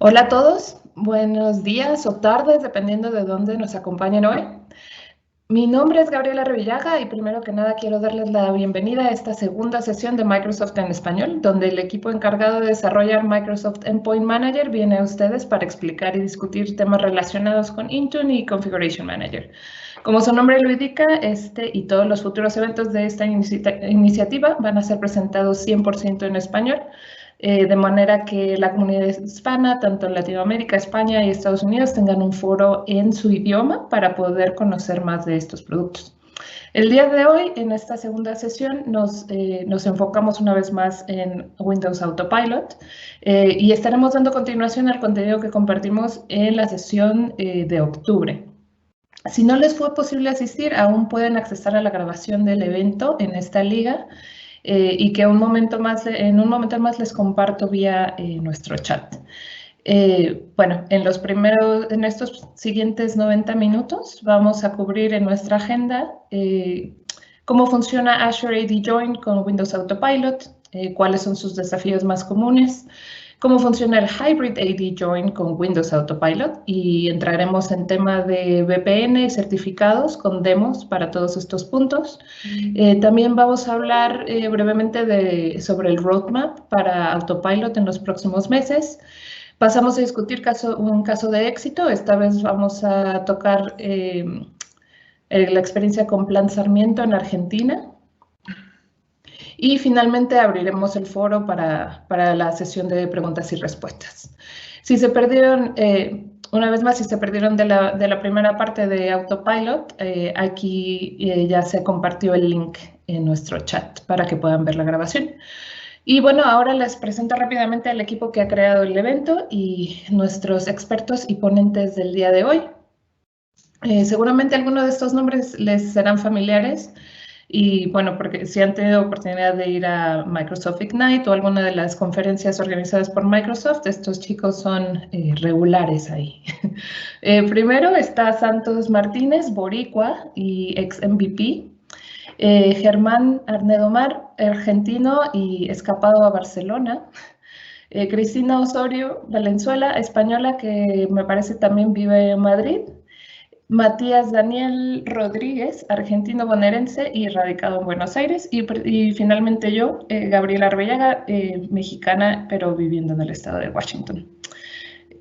Hola a todos, buenos días o tardes, dependiendo de dónde nos acompañen hoy. Mi nombre es Gabriela Revillaga y primero que nada quiero darles la bienvenida a esta segunda sesión de Microsoft en español, donde el equipo encargado de desarrollar Microsoft Endpoint Manager viene a ustedes para explicar y discutir temas relacionados con Intune y Configuration Manager. Como su nombre lo indica, este y todos los futuros eventos de esta iniciativa van a ser presentados 100% en español, de manera que la comunidad hispana, tanto en Latinoamérica, España y Estados Unidos, tengan un foro en su idioma para poder conocer más de estos productos. El día de hoy, en esta segunda sesión, nos enfocamos una vez más en Windows Autopilot y estaremos dando continuación al contenido que compartimos en la sesión de octubre. Si no les fue posible asistir, aún pueden acceder a la grabación del evento en esta liga y que en un momento más les comparto vía nuestro chat. Bueno, en estos siguientes 90 minutos vamos a cubrir en nuestra agenda cómo funciona Azure AD Join con Windows Autopilot, cuáles son sus desafíos más comunes, cómo funciona el Hybrid AD Join con Windows Autopilot y entraremos en tema de VPN y certificados con demos para todos estos puntos. También vamos a hablar brevemente sobre el roadmap para Autopilot en los próximos meses. Pasamos a discutir un caso de éxito. Esta vez vamos a tocar la experiencia con Plan Sarmiento en Argentina. Y finalmente abriremos el foro para la sesión de preguntas y respuestas. Si se perdieron, una vez más, si se perdieron de la primera parte de Autopilot, aquí ya se compartió el link en nuestro chat para que puedan ver la grabación. Y bueno, ahora les presento rápidamente al equipo que ha creado el evento y nuestros expertos y ponentes del día de hoy. Seguramente algunos de estos nombres les serán familiares. Y bueno, porque si han tenido oportunidad de ir a Microsoft Ignite o alguna de las conferencias organizadas por Microsoft, estos chicos son regulares ahí. Primero está Santos Martínez, boricua y ex MVP. Germán Arnedo-Mar, argentino y escapado a Barcelona. Cristina Osorio Valenzuela, española, que me parece también vive en Madrid. Matías Daniel Rodríguez, argentino bonaerense y radicado en Buenos Aires. Y finalmente yo, Gabriela Arbellaga, mexicana, pero viviendo en el estado de Washington.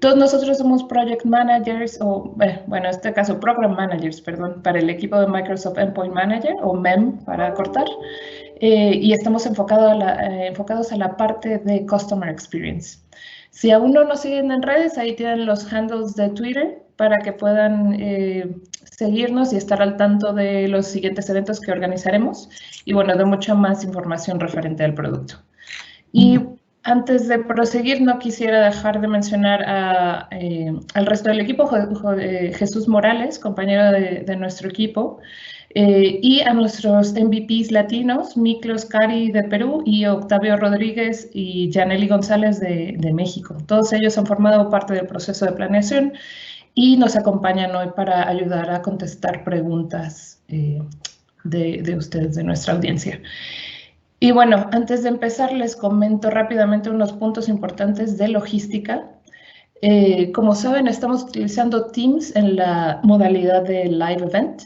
Todos nosotros somos Project Managers, bueno, en este caso Program Managers, perdón, para el equipo de Microsoft Endpoint Manager, o MEM para cortar, y estamos enfocados a la parte de Customer Experience. Si aún no nos siguen en redes, ahí tienen los handles de Twitter para que puedan seguirnos y estar al tanto de los siguientes eventos que organizaremos y, bueno, de mucha más información referente al producto. Y antes de proseguir, no quisiera dejar de mencionar al resto del equipo, Jesús Morales, compañero de nuestro equipo, y a nuestros MVPs latinos, Miklos Cari de Perú y Octavio Rodríguez y Janely González de México. Todos ellos han formado parte del proceso de planeación y nos acompañan hoy para ayudar a contestar preguntas de ustedes, de nuestra audiencia. Y bueno, antes de empezar, les comento rápidamente unos puntos importantes de logística. Como saben, estamos utilizando Teams en la modalidad de Live Event,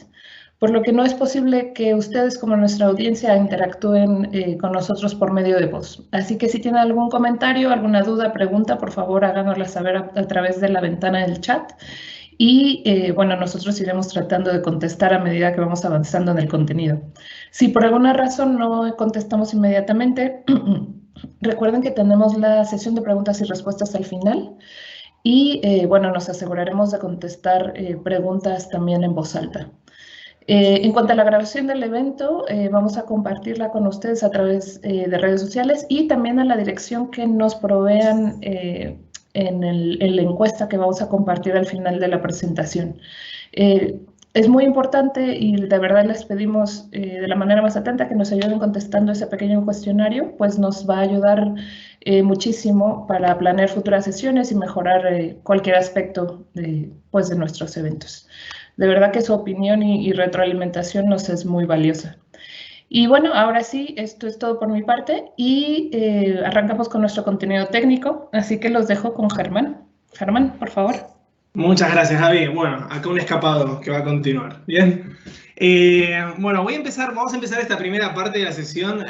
por lo que no es posible que ustedes como nuestra audiencia interactúen con nosotros por medio de voz. Así que si tienen algún comentario, alguna duda, pregunta, por favor háganosla saber a través de la ventana del chat. Y bueno, nosotros iremos tratando de contestar a medida que vamos avanzando en el contenido. Si por alguna razón no contestamos inmediatamente, recuerden que tenemos la sesión de preguntas y respuestas al final. Y bueno, nos aseguraremos de contestar preguntas también en voz alta. En cuanto a la grabación del evento, vamos a compartirla con ustedes a través de redes sociales y también a la dirección que nos provean en la encuesta que vamos a compartir al final de la presentación. Es muy importante y de verdad les pedimos de la manera más atenta que nos ayuden contestando ese pequeño cuestionario, pues nos va a ayudar muchísimo para planear futuras sesiones y mejorar cualquier aspecto de nuestros eventos. De verdad que su opinión y retroalimentación nos es muy valiosa. Y bueno, ahora sí, esto es todo por mi parte y arrancamos con nuestro contenido técnico, así que los dejo con Germán. Germán, por favor. Muchas gracias, Javi. Bueno, acá un escapado que va a continuar. Bien. Bueno, vamos a empezar esta primera parte de la sesión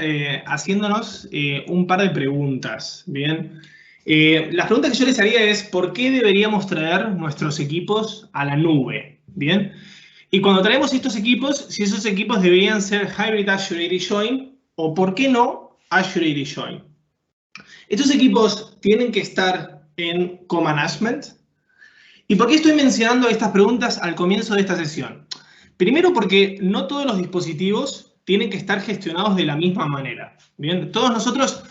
haciéndonos un par de preguntas. Bien. Las preguntas que yo les haría es, ¿por qué deberíamos traer nuestros equipos a la nube? Bien. Y cuando traemos estos equipos, si esos equipos deberían ser Hybrid Azure AD Join o, ¿por qué no, Azure AD Join? Estos equipos tienen que estar en co-management. ¿Y por qué estoy mencionando estas preguntas al comienzo de esta sesión? Primero porque no todos los dispositivos tienen que estar gestionados de la misma manera. Bien, todos nosotros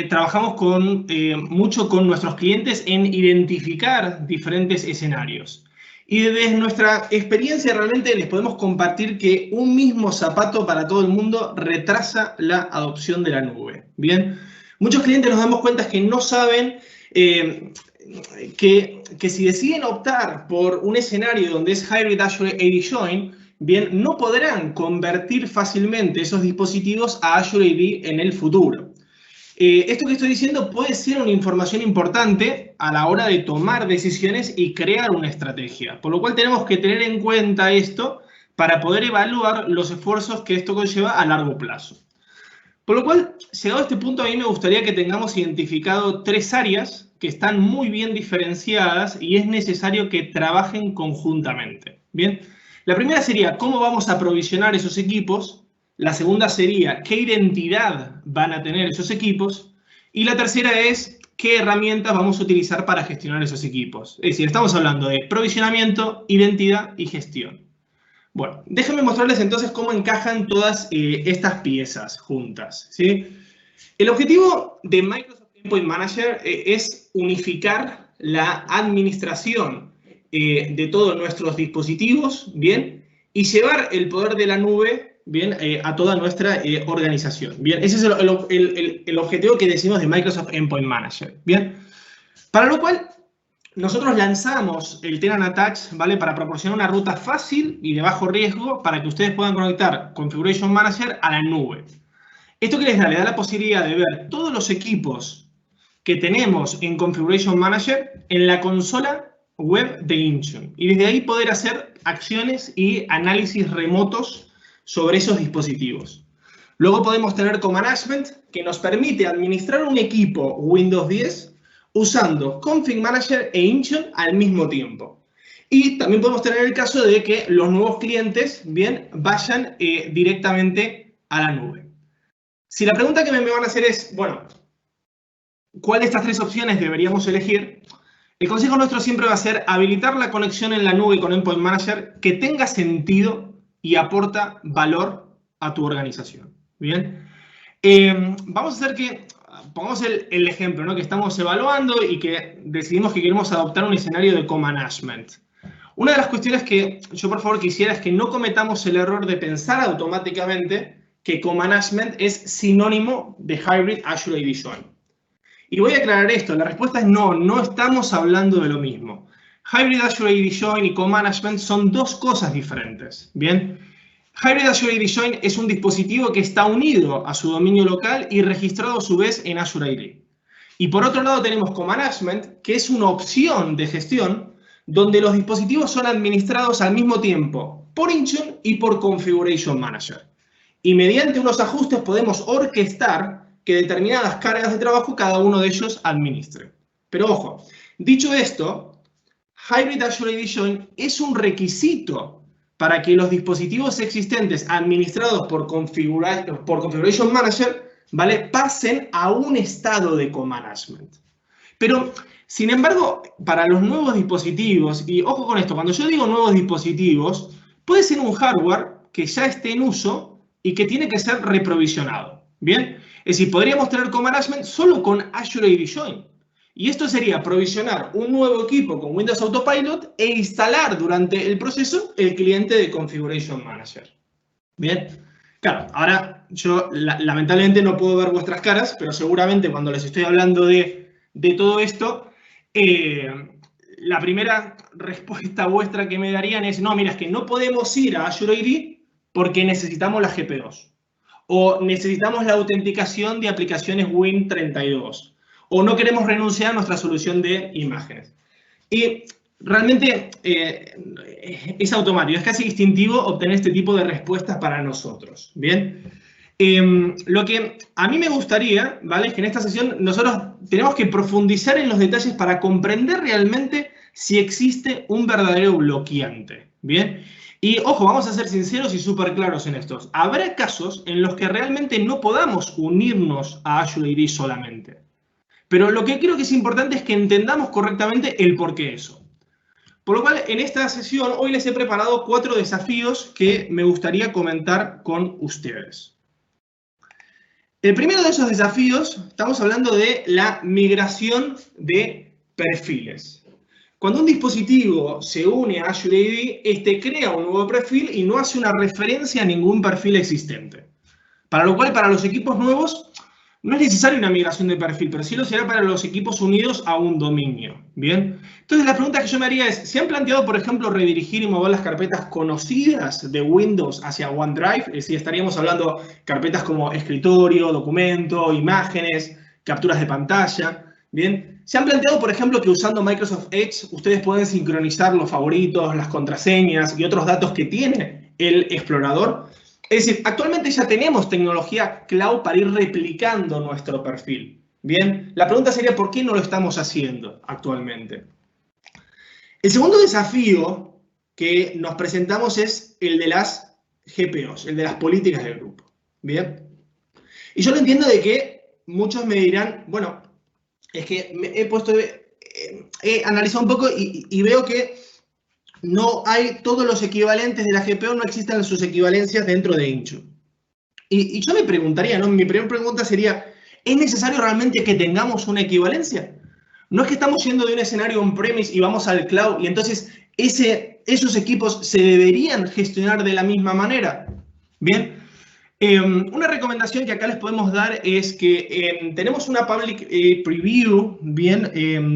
trabajamos mucho con nuestros clientes en identificar diferentes escenarios. Y desde nuestra experiencia realmente les podemos compartir que un mismo zapato para todo el mundo retrasa la adopción de la nube. Bien, muchos clientes nos damos cuenta que no saben que si deciden optar por un escenario donde es Hybrid Azure AD Join, bien, no podrán convertir fácilmente esos dispositivos a Azure AD en el futuro. Esto que estoy diciendo puede ser una información importante a la hora de tomar decisiones y crear una estrategia, por lo cual tenemos que tener en cuenta esto para poder evaluar los esfuerzos que esto conlleva a largo plazo. Por lo cual, llegado a este punto, a mí me gustaría que tengamos identificado 3 áreas que están muy bien diferenciadas y es necesario que trabajen conjuntamente. Bien, la primera sería cómo vamos a provisionar esos equipos. La segunda sería qué identidad van a tener esos equipos. Y la tercera es qué herramientas vamos a utilizar para gestionar esos equipos. Es decir, estamos hablando de provisionamiento, identidad y gestión. Bueno, déjenme mostrarles entonces cómo encajan todas estas piezas juntas, ¿sí? El objetivo de Microsoft Endpoint Manager es unificar la administración de todos nuestros dispositivos, ¿bien? Y llevar el poder de la nube, ¿bien? A toda nuestra organización, ¿bien? Ese es el objetivo que decimos de Microsoft Endpoint Manager, ¿bien? Para lo cual, nosotros lanzamos el Tenant Attach, ¿vale? Para proporcionar una ruta fácil y de bajo riesgo para que ustedes puedan conectar Configuration Manager a la nube. ¿Esto qué les da? Le da la posibilidad de ver todos los equipos que tenemos en Configuration Manager en la consola web de Intune. Y desde ahí poder hacer acciones y análisis remotos sobre esos dispositivos. Luego podemos tener co-management, que nos permite administrar un equipo Windows 10 usando Config Manager e Intune al mismo tiempo. Y también podemos tener el caso de que los nuevos clientes, bien, vayan directamente a la nube. Si la pregunta que me van a hacer es, bueno, ¿cuál de estas 3 opciones deberíamos elegir? El consejo nuestro siempre va a ser habilitar la conexión en la nube con Endpoint Manager que tenga sentido y aporta valor a tu organización. Bien, vamos a hacer que, pongamos el ejemplo, ¿no? Que estamos evaluando y que decidimos que queremos adoptar un escenario de co-management. Una de las cuestiones que yo por favor quisiera es que no cometamos el error de pensar automáticamente que co-management es sinónimo de Hybrid Azure AD Join. Y voy a aclarar esto, la respuesta es no, no estamos hablando de lo mismo. Hybrid Azure AD Join y co-management son 2 cosas diferentes, ¿bien? Hybrid Azure AD Join es un dispositivo que está unido a su dominio local y registrado a su vez en Azure AD. Y por otro lado tenemos co-management, que es una opción de gestión donde los dispositivos son administrados al mismo tiempo por Intune y por Configuration Manager. Y mediante unos ajustes podemos orquestar que determinadas cargas de trabajo cada uno de ellos administre. Pero ojo, dicho esto, Hybrid Azure AD Join es un requisito para que los dispositivos existentes administrados por Configuration Manager, ¿vale?, pasen a un estado de co-management. Pero, sin embargo, para los nuevos dispositivos, y ojo con esto, cuando yo digo nuevos dispositivos, puede ser un hardware que ya esté en uso y que tiene que ser reprovisionado, ¿bien? Es decir, podríamos tener co-management solo con Azure AD Join. Y esto sería provisionar un nuevo equipo con Windows Autopilot e instalar durante el proceso el cliente de Configuration Manager. Bien, claro, ahora yo lamentablemente no puedo ver vuestras caras, pero seguramente cuando les estoy hablando de todo esto, la primera respuesta vuestra que me darían es, no, mira, es que no podemos ir a Azure AD porque necesitamos la GP2. O necesitamos la autenticación de aplicaciones Win32. O no queremos renunciar a nuestra solución de imágenes. Y realmente es automático, es casi instintivo obtener este tipo de respuestas para nosotros, ¿bien? Lo que a mí me gustaría, ¿vale? Es que en esta sesión nosotros tenemos que profundizar en los detalles para comprender realmente si existe un verdadero bloqueante, ¿bien? Y ojo, vamos a ser sinceros y súper claros en estos. Habrá casos en los que realmente no podamos unirnos a Azure AD solamente. Pero lo que creo que es importante es que entendamos correctamente el porqué de eso. Por lo cual, en esta sesión, hoy les he preparado 4 desafíos que me gustaría comentar con ustedes. El primero de esos desafíos, estamos hablando de la migración de perfiles. Cuando un dispositivo se une a Azure AD, este crea un nuevo perfil y no hace una referencia a ningún perfil existente. Para lo cual, para los equipos nuevos, no es necesaria una migración de perfil, pero sí lo será para los equipos unidos a un dominio. ¿Bien? Entonces, la pregunta que yo me haría es, ¿se han planteado, por ejemplo, redirigir y mover las carpetas conocidas de Windows hacia OneDrive? Es decir, estaríamos hablando de carpetas como escritorio, documento, imágenes, capturas de pantalla. ¿Bien? ¿Se han planteado, por ejemplo, que usando Microsoft Edge ustedes pueden sincronizar los favoritos, las contraseñas y otros datos que tiene el explorador? Es decir, actualmente ya tenemos tecnología cloud para ir replicando nuestro perfil. Bien, la pregunta sería ¿por qué no lo estamos haciendo actualmente? El segundo desafío que nos presentamos es el de las GPOs, el de las políticas del grupo. Bien, y yo lo entiendo de que muchos me dirán, bueno, es que he analizado un poco y veo que no hay todos los equivalentes de la GPO, no existen sus equivalencias dentro de Intune. Y yo me preguntaría, ¿no? Mi primera pregunta sería, ¿es necesario realmente que tengamos una equivalencia? No es que estamos yendo de un escenario on-premise y vamos al cloud y entonces esos equipos se deberían gestionar de la misma manera. Bien, una recomendación que acá les podemos dar es que tenemos una public preview, bien,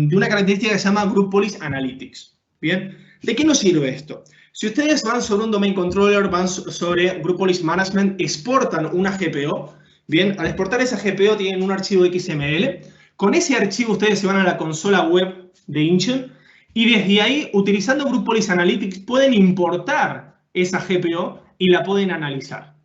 de una característica que se llama Group Policy Analytics. Bien, ¿de qué nos sirve esto? Si ustedes van sobre un domain controller, van sobre Group Policy Management, exportan una GPO, bien, al exportar esa GPO tienen un archivo XML. Con ese archivo ustedes se van a la consola web de Intune y desde ahí, utilizando Group Policy Analytics, pueden importar esa GPO y la pueden analizar.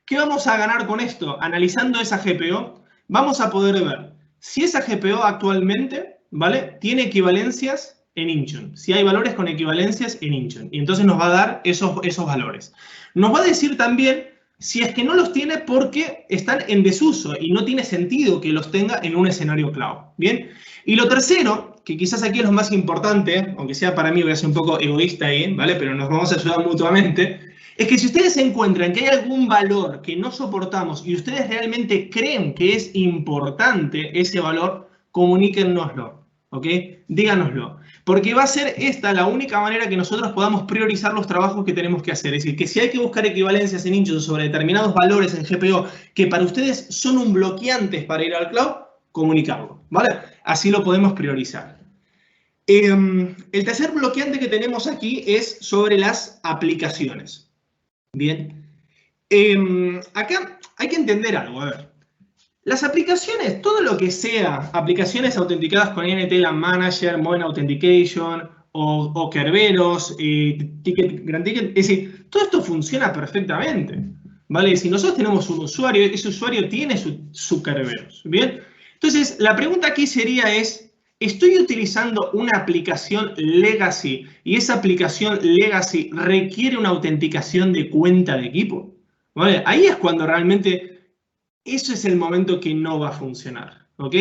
¿Qué vamos a ganar con esto? Analizando esa GPO, vamos a poder ver si esa GPO actualmente, ¿vale?, tiene equivalencias en Intune, si hay valores con equivalencias en Intune, y entonces nos va a dar esos valores. Nos va a decir también si es que no los tiene porque están en desuso y no tiene sentido que los tenga en un escenario cloud. ¿Bien? Y lo tercero, que quizás aquí es lo más importante, aunque sea para mí, voy a ser un poco egoísta ahí, ¿vale?, pero nos vamos a ayudar mutuamente, es que si ustedes encuentran que hay algún valor que no soportamos y ustedes realmente creen que es importante ese valor, comuníquennoslo, ¿ok? Díganoslo. Porque va a ser esta la única manera que nosotros podamos priorizar los trabajos que tenemos que hacer. Es decir, que si hay que buscar equivalencias en Intune sobre determinados valores en GPO que para ustedes son un bloqueante para ir al cloud, comunicarlo, ¿vale? Así lo podemos priorizar. El tercer bloqueante que tenemos aquí es sobre las aplicaciones. Bien. Acá hay que entender algo, a ver. Las aplicaciones, todo lo que sea aplicaciones autenticadas con NTLAN Manager, Modern Authentication o Kerberos, Grand Ticket, es decir, todo esto funciona perfectamente, ¿vale? Si nosotros tenemos un usuario, ese usuario tiene su Kerberos, ¿bien? Entonces, la pregunta aquí sería ¿estoy utilizando una aplicación legacy y esa aplicación legacy requiere una autenticación de cuenta de equipo? ¿Vale? Ahí es cuando realmente eso es el momento que no va a funcionar, ¿ok?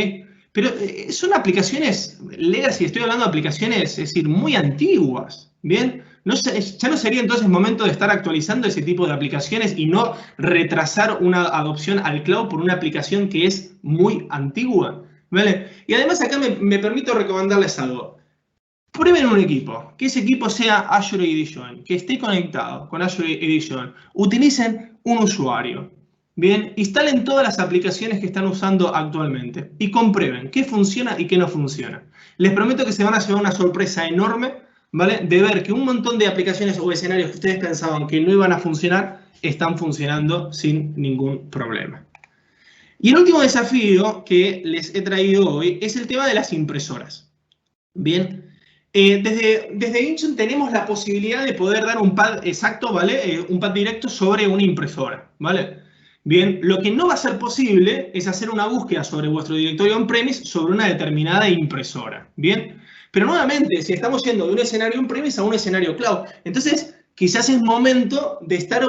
Pero son aplicaciones legacy, estoy hablando de aplicaciones, es decir, muy antiguas, ¿bien? Ya no sería entonces momento de estar actualizando ese tipo de aplicaciones y no retrasar una adopción al cloud por una aplicación que es muy antigua, ¿vale? Y además acá me permito recomendarles algo. Prueben un equipo, que ese equipo sea Azure AD Join, que esté conectado con Azure AD Join. Utilicen un usuario. Bien, instalen todas las aplicaciones que están usando actualmente y comprueben qué funciona y qué no funciona. Les prometo que se van a llevar una sorpresa enorme, ¿vale?, de ver que un montón de aplicaciones o escenarios que ustedes pensaban que no iban a funcionar, están funcionando sin ningún problema. Y el último desafío que les he traído hoy es el tema de las impresoras. Bien, Desde Intune tenemos la posibilidad de poder dar un pad exacto, ¿vale? Un pad directo sobre una impresora, ¿vale? Bien, lo que no va a ser posible es hacer una búsqueda sobre vuestro directorio on-premise sobre una determinada impresora, ¿bien? Pero nuevamente, si estamos yendo de un escenario on-premise a un escenario cloud, entonces quizás es momento de estar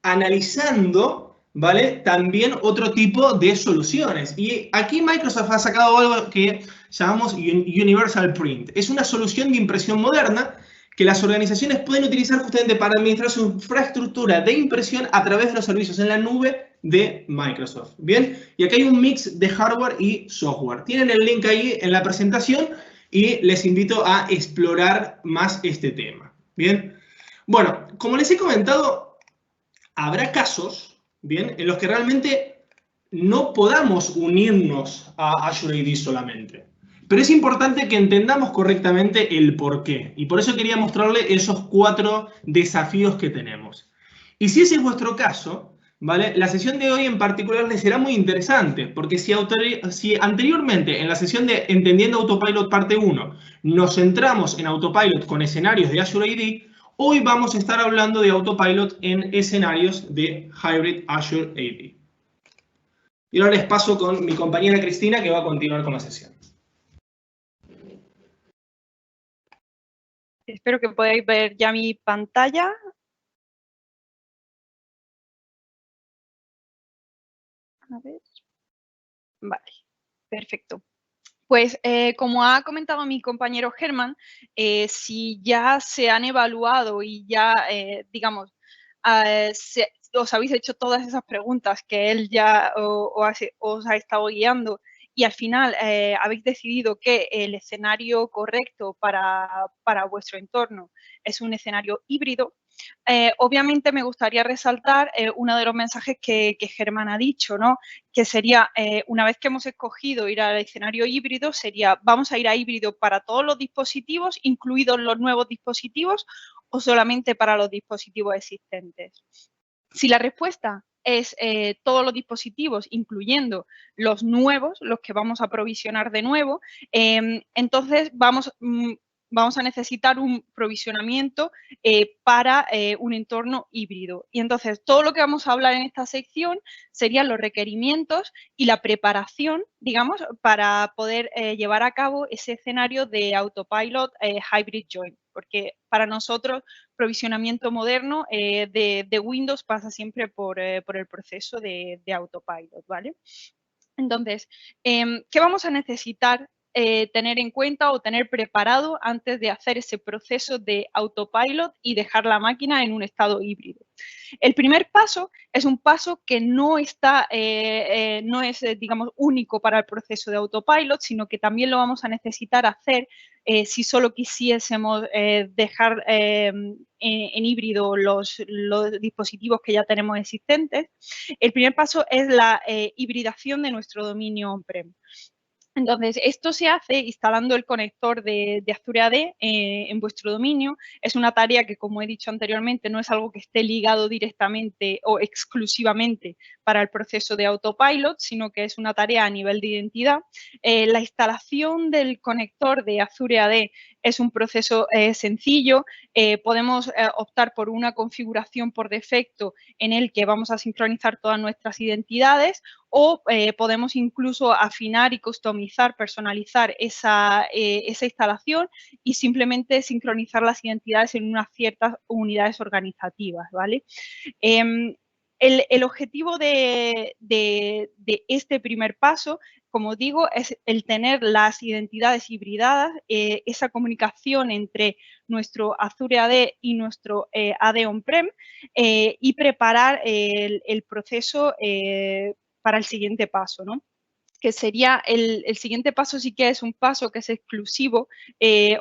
analizando, ¿vale? También otro tipo de soluciones. Y aquí Microsoft ha sacado algo que llamamos Universal Print. Es una solución de impresión moderna que las organizaciones pueden utilizar justamente para administrar su infraestructura de impresión a través de los servicios en la nube de Microsoft. Bien, y aquí hay un mix de hardware y software. Tienen el link ahí en la presentación y les invito a explorar más este tema. Bien, bueno, como les he comentado, habrá casos, bien, en los que realmente no podamos unirnos a Azure AD solamente. Pero es importante que entendamos correctamente el porqué. Y por eso quería mostrarle esos 4 desafíos que tenemos. Y si ese es vuestro caso, ¿vale? La sesión de hoy en particular les será muy interesante, porque si anteriormente en la sesión de Entendiendo Autopilot parte 1 nos centramos en Autopilot con escenarios de Azure AD, hoy vamos a estar hablando de Autopilot en escenarios de Hybrid Azure AD. Y ahora les paso con mi compañera Cristina, que va a continuar con la sesión. Espero que podáis ver ya mi pantalla. A ver. Vale, perfecto. Pues como ha comentado mi compañero Germán, si ya se han evaluado y ya, digamos, os habéis hecho todas esas preguntas que él ya os ha estado guiando y al final habéis decidido que el escenario correcto para vuestro entorno es un escenario híbrido, obviamente me gustaría resaltar uno de los mensajes que Germán ha dicho, ¿no? Que sería, una vez que hemos escogido ir al escenario híbrido, sería, ¿vamos a ir a híbrido para todos los dispositivos, incluidos los nuevos dispositivos, o solamente para los dispositivos existentes? Si la respuesta es todos los dispositivos, incluyendo los nuevos, los que vamos a provisionar de nuevo, entonces vamos a necesitar un provisionamiento para un entorno híbrido. Y entonces todo lo que vamos a hablar en esta sección serían los requerimientos y la preparación, digamos, para poder llevar a cabo ese escenario de Autopilot Hybrid Join. Porque para nosotros, provisionamiento moderno de Windows pasa siempre por el proceso de Autopilot, ¿vale? Entonces, ¿qué vamos a necesitar tener en cuenta o tener preparado antes de hacer ese proceso de Autopilot y dejar la máquina en un estado híbrido? El primer paso es un paso que no está, no es, digamos, único para el proceso de Autopilot, sino que también lo vamos a necesitar hacer si solo quisiésemos dejar en híbrido los dispositivos que ya tenemos existentes. El primer paso es la hibridación de nuestro dominio on-prem. Entonces, esto se hace instalando el conector de Azure AD en vuestro dominio. Es una tarea que, como he dicho anteriormente, no es algo que esté ligado directamente o exclusivamente para el proceso de Autopilot, sino que es una tarea a nivel de identidad. La instalación del conector de Azure AD es un proceso sencillo. Podemos optar por una configuración por defecto en el que vamos a sincronizar todas nuestras identidades, o podemos incluso afinar y customizar, personalizar esa instalación y simplemente sincronizar las identidades en unas ciertas unidades organizativas, ¿vale? El objetivo de este primer paso, como digo, es el tener las identidades hibridadas, esa comunicación entre nuestro Azure AD y nuestro AD on-prem y preparar el proceso para el siguiente paso, ¿no? Que sería el siguiente paso, sí que es un paso que es exclusivo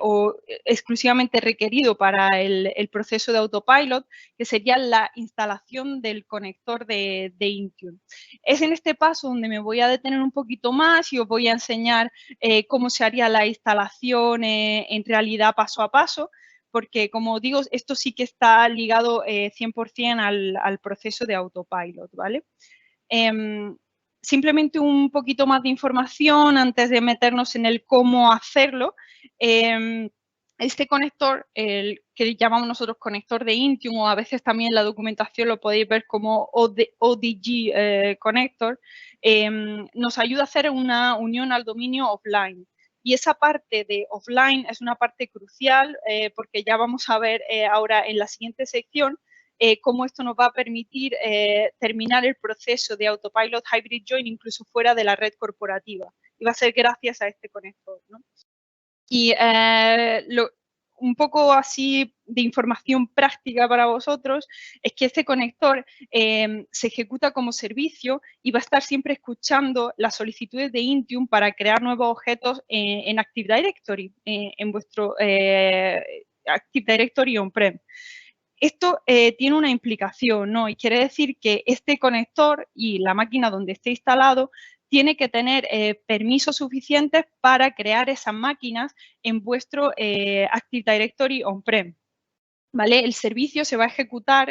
o exclusivamente requerido para el proceso de Autopilot, que sería la instalación del conector de Intune. Es en este paso donde me voy a detener un poquito más y os voy a enseñar cómo se haría la instalación en realidad paso a paso, porque, como digo, esto sí que está ligado 100% al proceso de Autopilot, ¿vale? Simplemente un poquito más de información antes de meternos en el cómo hacerlo. este conector, el que llamamos nosotros conector de Intune, o a veces también en la documentación lo podéis ver como ODG connector, nos ayuda a hacer una unión al dominio offline. Y esa parte de offline es una parte crucial porque ya vamos a ver ahora en la siguiente sección cómo esto nos va a permitir terminar el proceso de Autopilot Hybrid Join incluso fuera de la red corporativa. Y va a ser gracias a este conector, ¿no? Y un poco así de información práctica para vosotros es que este conector se ejecuta como servicio y va a estar siempre escuchando las solicitudes de Intune para crear nuevos objetos en Active Directory, en vuestro Active Directory on-prem. Esto tiene una implicación, ¿no? Y quiere decir que este conector y la máquina donde esté instalado tiene que tener permisos suficientes para crear esas máquinas en vuestro Active Directory on-prem. ¿Vale? El servicio se va a ejecutar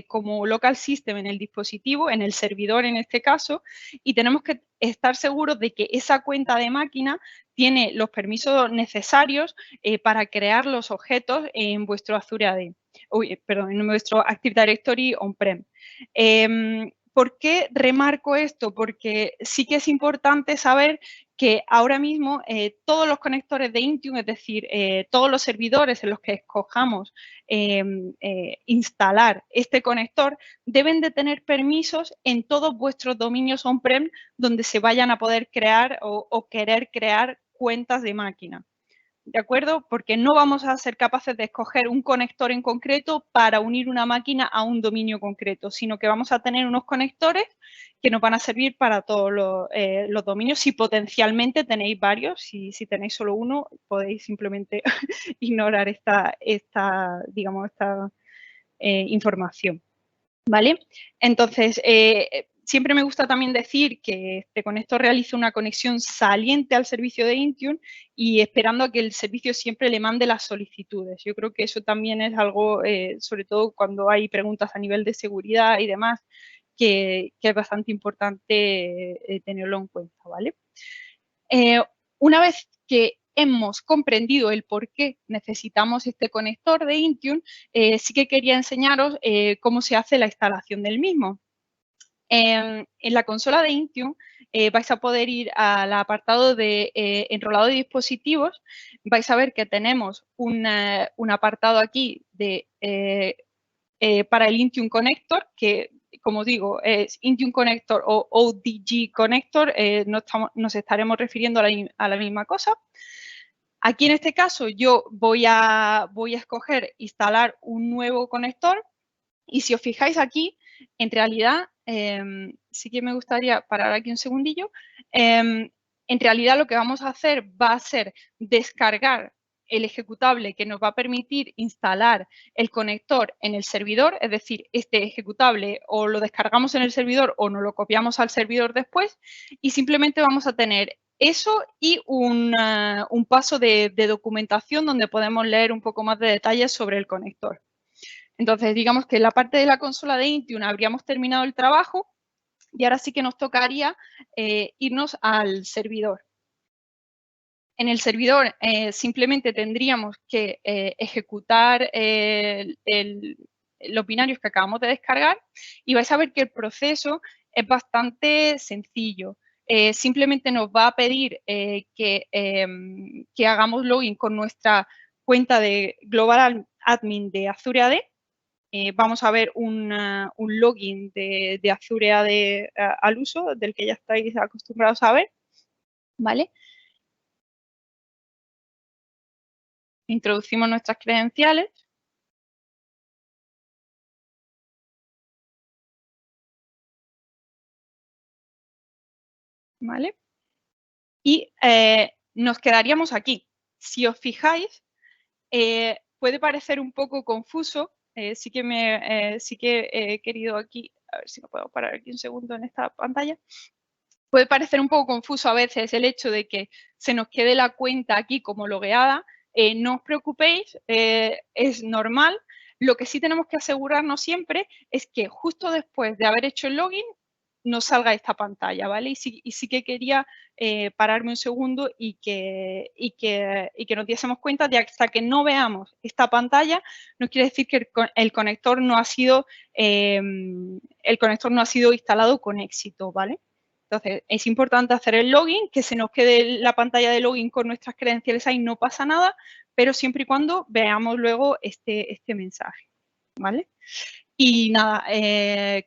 como local system en el dispositivo, en el servidor en este caso, y tenemos que estar seguros de que esa cuenta de máquina tiene los permisos necesarios para crear los objetos en vuestro Azure AD, en vuestro Active Directory on-prem. ¿Por qué remarco esto? Porque sí que es importante saber que ahora mismo todos los conectores de Intune, es decir, todos los servidores en los que escojamos instalar este conector, deben de tener permisos en todos vuestros dominios on-prem donde se vayan a poder crear o querer crear cuentas de máquina. ¿De acuerdo? Porque no vamos a ser capaces de escoger un conector en concreto para unir una máquina a un dominio concreto, sino que vamos a tener unos conectores que nos van a servir para todos los dominios. Si potencialmente tenéis varios, si tenéis solo uno, podéis simplemente ignorar esta información. ¿Vale? Entonces, siempre me gusta también decir que este conector realiza una conexión saliente al servicio de Intune y esperando a que el servicio siempre le mande las solicitudes. Yo creo que eso también es algo, sobre todo cuando hay preguntas a nivel de seguridad y demás, que es bastante importante tenerlo en cuenta, ¿vale? Una vez que hemos comprendido el por qué necesitamos este conector de Intune, sí que quería enseñaros cómo se hace la instalación del mismo. En la consola de Intune vais a poder ir al apartado de enrolado de dispositivos. Vais a ver que tenemos un apartado aquí para el Intune Connector, que como digo, es Intune Connector o ODG Connector, nos estaremos refiriendo a la misma cosa. Aquí en este caso yo voy a escoger instalar un nuevo conector y si os fijáis aquí, en realidad, sí que me gustaría parar aquí un segundillo, en realidad lo que vamos a hacer va a ser descargar el ejecutable que nos va a permitir instalar el conector en el servidor, es decir, este ejecutable o lo descargamos en el servidor o nos lo copiamos al servidor después y simplemente vamos a tener eso y un paso de documentación donde podemos leer un poco más de detalles sobre el conector. Entonces, digamos que en la parte de la consola de Intune habríamos terminado el trabajo y ahora sí que nos tocaría irnos al servidor. En el servidor simplemente tendríamos que ejecutar los binarios que acabamos de descargar y vais a ver que el proceso es bastante sencillo. Simplemente nos va a pedir que hagamos login con nuestra cuenta de Global Admin de Azure AD. Vamos a ver un login de Azure AD al uso, del que ya estáis acostumbrados a ver, ¿vale? Introducimos nuestras credenciales. ¿Vale? Y nos quedaríamos aquí. Si os fijáis, puede parecer un poco confuso. Sí que he querido aquí, a ver si lo puedo parar aquí un segundo en esta pantalla. Puede parecer un poco confuso a veces el hecho de que se nos quede la cuenta aquí como logueada. No os preocupéis, es normal. Lo que sí tenemos que asegurarnos siempre es que justo después de haber hecho el login, nos salga esta pantalla, ¿vale? Y sí que quería pararme un segundo y que nos diésemos cuenta de que hasta que no veamos esta pantalla, no quiere decir que el conector no ha sido instalado con éxito, ¿vale? Entonces, es importante hacer el login, que se nos quede la pantalla de login con nuestras credenciales ahí, no pasa nada, pero siempre y cuando veamos luego este mensaje, ¿vale? Y nada,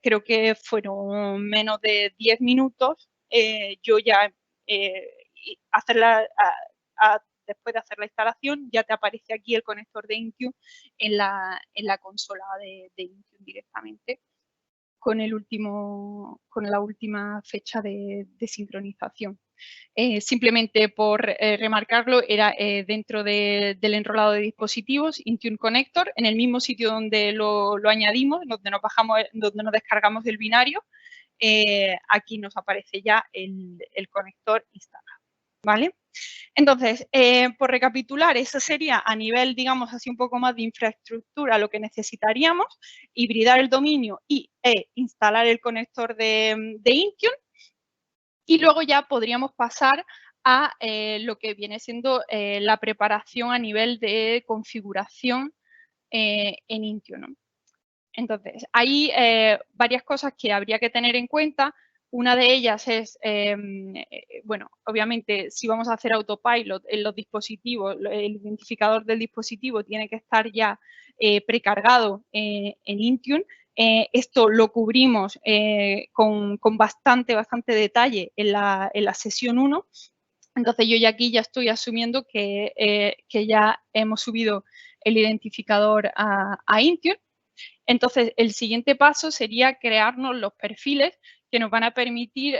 creo que fueron menos de 10 minutos. Yo ya, después de hacer la instalación, ya te aparece aquí el conector de Intune en la consola de Intune directamente, con la última fecha de sincronización. Simplemente por remarcarlo, era dentro del enrolado de dispositivos, Intune Connector, en el mismo sitio donde lo añadimos, donde nos descargamos del binario, aquí nos aparece ya el conector instalado, ¿vale? Entonces, por recapitular, eso sería a nivel, digamos, así un poco más de infraestructura lo que necesitaríamos, hibridar el dominio e instalar el conector de Intune. Y luego ya podríamos pasar a lo que viene siendo la preparación a nivel de configuración en Intune, ¿no? Entonces, hay varias cosas que habría que tener en cuenta. Una de ellas es, bueno, obviamente, si vamos a hacer autopilot en los dispositivos, el identificador del dispositivo tiene que estar ya precargado en Intune. Esto lo cubrimos con bastante detalle en la sesión 1. Entonces, yo ya aquí ya estoy asumiendo que ya hemos subido el identificador a Intune. Entonces, el siguiente paso sería crearnos los perfiles que nos van a permitir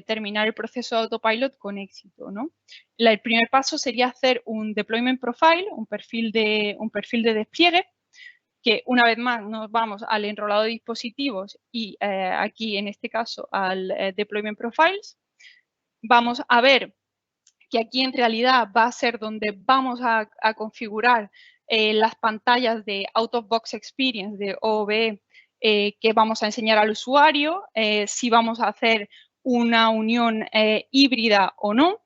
terminar el proceso de autopilot con éxito, ¿no? El primer paso sería hacer un deployment profile, un perfil de despliegue, que una vez más nos vamos al enrolado de dispositivos y aquí en este caso al deployment profiles. Vamos a ver que aquí en realidad va a ser donde vamos a configurar las pantallas de Out of Box Experience de OOBE que vamos a enseñar al usuario, si vamos a hacer una unión híbrida o no.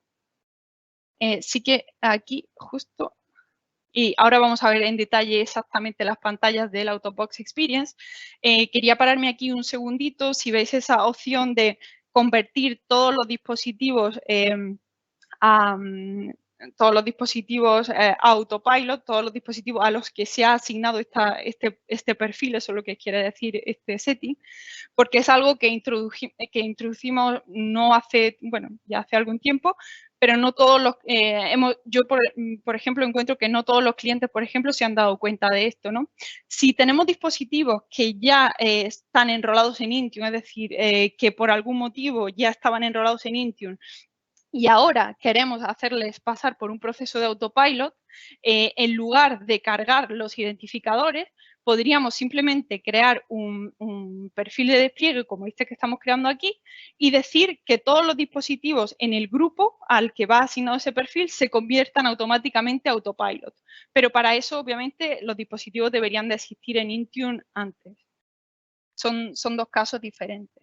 Sí que aquí justo, y ahora vamos a ver en detalle exactamente las pantallas del Out of Box Experience. Quería pararme aquí un segundito, si veis esa opción de convertir todos los dispositivos todos los dispositivos autopilot, todos los dispositivos a los que se ha asignado este perfil, eso es lo que quiere decir este setting, porque es algo que introducimos no hace, bueno, ya hace algún tiempo, pero no todos los, yo por ejemplo encuentro que no todos los clientes, por ejemplo, se han dado cuenta de esto, ¿no? Si tenemos dispositivos que ya están enrolados en Intune, es decir, que por algún motivo ya estaban enrolados en Intune, y ahora queremos hacerles pasar por un proceso de autopilot, en lugar de cargar los identificadores, podríamos simplemente crear un perfil de despliegue como este que estamos creando aquí y decir que todos los dispositivos en el grupo al que va asignado ese perfil se conviertan automáticamente a autopilot. Pero para eso, obviamente, los dispositivos deberían de existir en Intune antes. Son dos casos diferentes.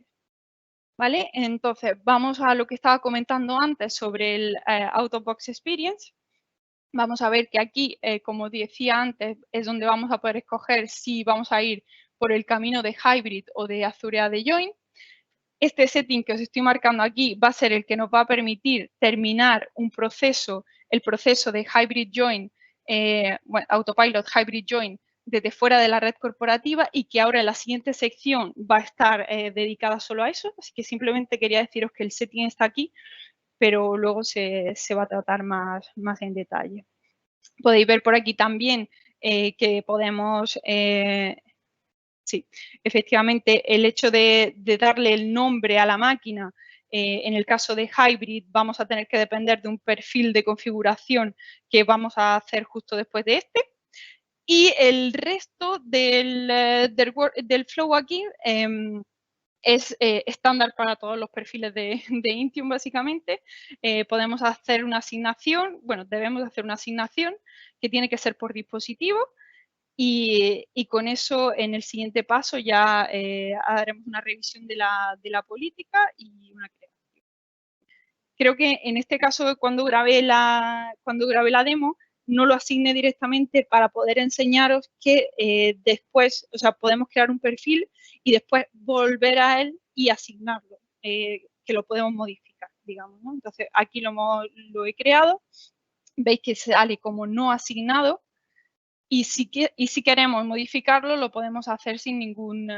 ¿Vale? Entonces, vamos a lo que estaba comentando antes sobre el Out of Box Experience. Vamos a ver que aquí, como decía antes, es donde vamos a poder escoger si vamos a ir por el camino de Hybrid o de Azure AD Join. Este setting que os estoy marcando aquí va a ser el que nos va a permitir terminar el proceso de Hybrid Join, bueno, Autopilot Hybrid Join, desde fuera de la red corporativa y que ahora en la siguiente sección va a estar dedicada solo a eso. Así que simplemente quería deciros que el setting está aquí, pero luego se va a tratar más en detalle. Podéis ver por aquí también que podemos, sí, efectivamente, el hecho de darle el nombre a la máquina, en el caso de Hybrid vamos a tener que depender de un perfil de configuración que vamos a hacer justo después de este. Y el resto del flow aquí es estándar para todos los perfiles de Intune, básicamente. Podemos hacer una asignación, bueno, debemos hacer una asignación que tiene que ser por dispositivo. Y con eso, en el siguiente paso, ya haremos una revisión de la política y una creación. Creo que en este caso, cuando grabé la demo, no lo asigné directamente para poder enseñaros que después, o sea, podemos crear un perfil y después volver a él y asignarlo, que lo podemos modificar, digamos, ¿no? Entonces, aquí lo he creado, veis que sale como no asignado, y si queremos modificarlo, lo podemos hacer sin ningún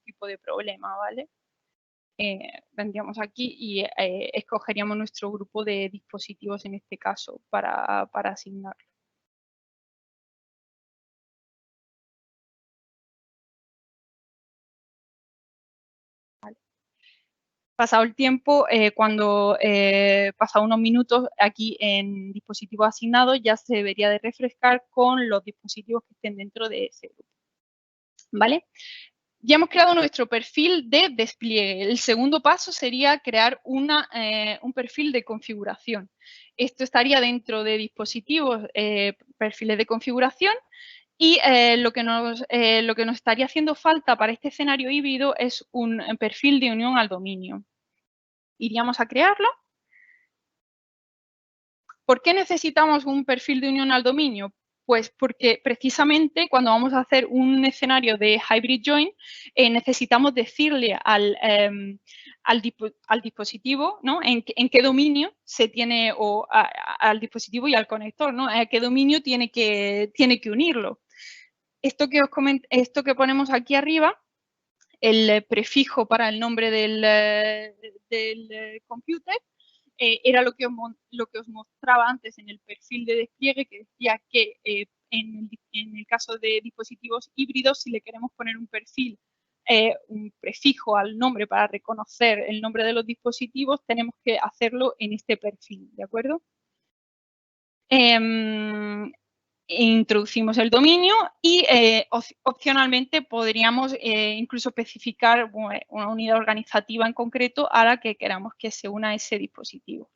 tipo de problema, ¿vale? Vendríamos aquí y escogeríamos nuestro grupo de dispositivos en este caso para asignarlo. Vale. Pasado el tiempo, cuando pasado unos minutos, aquí en dispositivos asignados ya se debería de refrescar con los dispositivos que estén dentro de ese grupo. ¿Vale? Ya hemos creado nuestro perfil de despliegue. El segundo paso sería crear un perfil de configuración. Esto estaría dentro de dispositivos, perfiles de configuración, y lo que nos estaría haciendo falta para este escenario híbrido es un perfil de unión al dominio. Iríamos a crearlo. ¿Por qué necesitamos un perfil de unión al dominio? Pues porque precisamente cuando vamos a hacer un escenario de hybrid join, necesitamos decirle al dispositivo, ¿no? en qué dominio se tiene, o al dispositivo y al conector, ¿no? A qué dominio tiene que unirlo. Esto que ponemos aquí arriba, el prefijo para el nombre del computer, era lo que os mostraba antes en el perfil de despliegue, que decía que en el caso de dispositivos híbridos, si le queremos poner un prefijo al nombre para reconocer el nombre de los dispositivos, tenemos que hacerlo en este perfil, ¿de acuerdo? Introducimos el dominio y opcionalmente podríamos incluso especificar una unidad organizativa en concreto a la que queramos que se una ese dispositivo.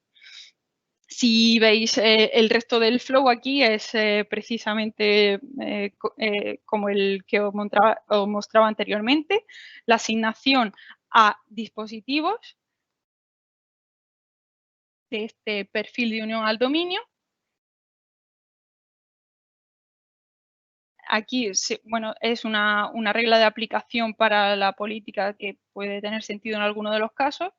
Si veis, el resto del flow aquí es precisamente como el que os mostraba anteriormente, la asignación a dispositivos de este perfil de unión al dominio. Aquí, bueno, es una regla de aplicación para la política que puede tener sentido en alguno de los casos.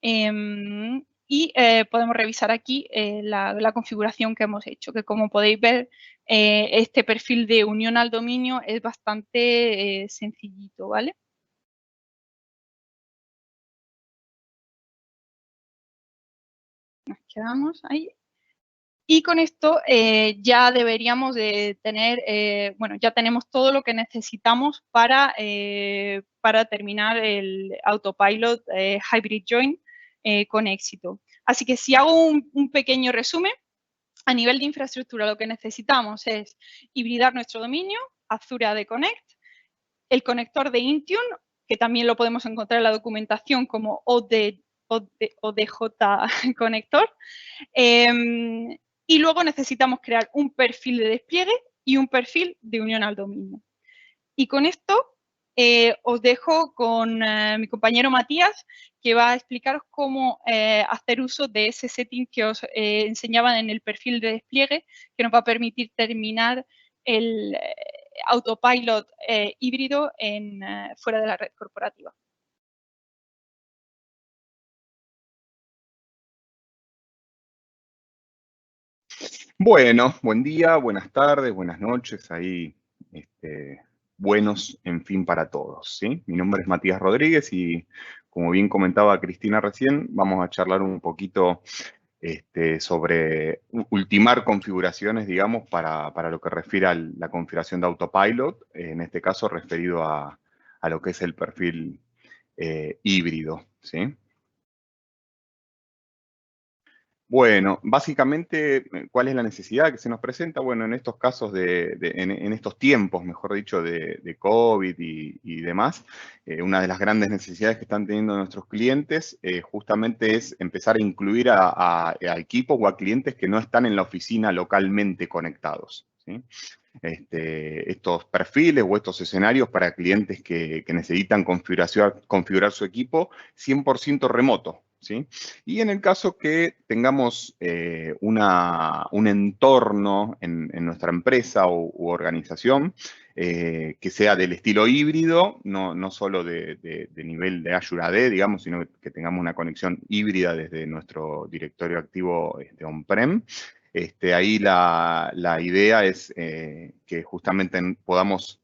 Y podemos revisar aquí la configuración que hemos hecho, que como podéis ver, este perfil de unión al dominio es bastante sencillito, ¿vale? Nos quedamos ahí. Y con esto ya deberíamos de tener, bueno, ya tenemos todo lo que necesitamos para terminar el autopilot hybrid join con éxito. Así que si hago un pequeño resumen, a nivel de infraestructura lo que necesitamos es hibridar nuestro dominio, Azure AD Connect, el conector de Intune, que también lo podemos encontrar en la documentación como ODJ conector. Y luego necesitamos crear un perfil de despliegue y un perfil de unión al dominio. Y con esto os dejo con mi compañero Matías, que va a explicaros cómo hacer uso de ese setting que os enseñaban en el perfil de despliegue, que nos va a permitir terminar el autopilot híbrido fuera de la red corporativa. Bueno, buen día, buenas tardes, buenas noches, ahí buenos, en fin, para todos, ¿sí? Mi nombre es Matías Rodríguez y, como bien comentaba Cristina recién, vamos a charlar un poquito sobre ultimar configuraciones, digamos, para lo que refiere a la configuración de Autopilot, en este caso referido a lo que es el perfil híbrido, ¿sí? Bueno, básicamente, ¿cuál es la necesidad que se nos presenta? Bueno, en estos casos, en estos tiempos, mejor dicho, de COVID y demás, una de las grandes necesidades que están teniendo nuestros clientes justamente es empezar a incluir a equipos o a clientes que no están en la oficina localmente conectados, ¿sí? estos perfiles o estos escenarios para clientes que necesitan configurar su equipo 100% remoto, ¿sí? Y en el caso que tengamos un entorno en nuestra empresa u organización que sea del estilo híbrido, no solo de nivel de Azure AD, digamos, sino que tengamos una conexión híbrida desde nuestro directorio activo on-prem. Ahí la idea es que justamente podamos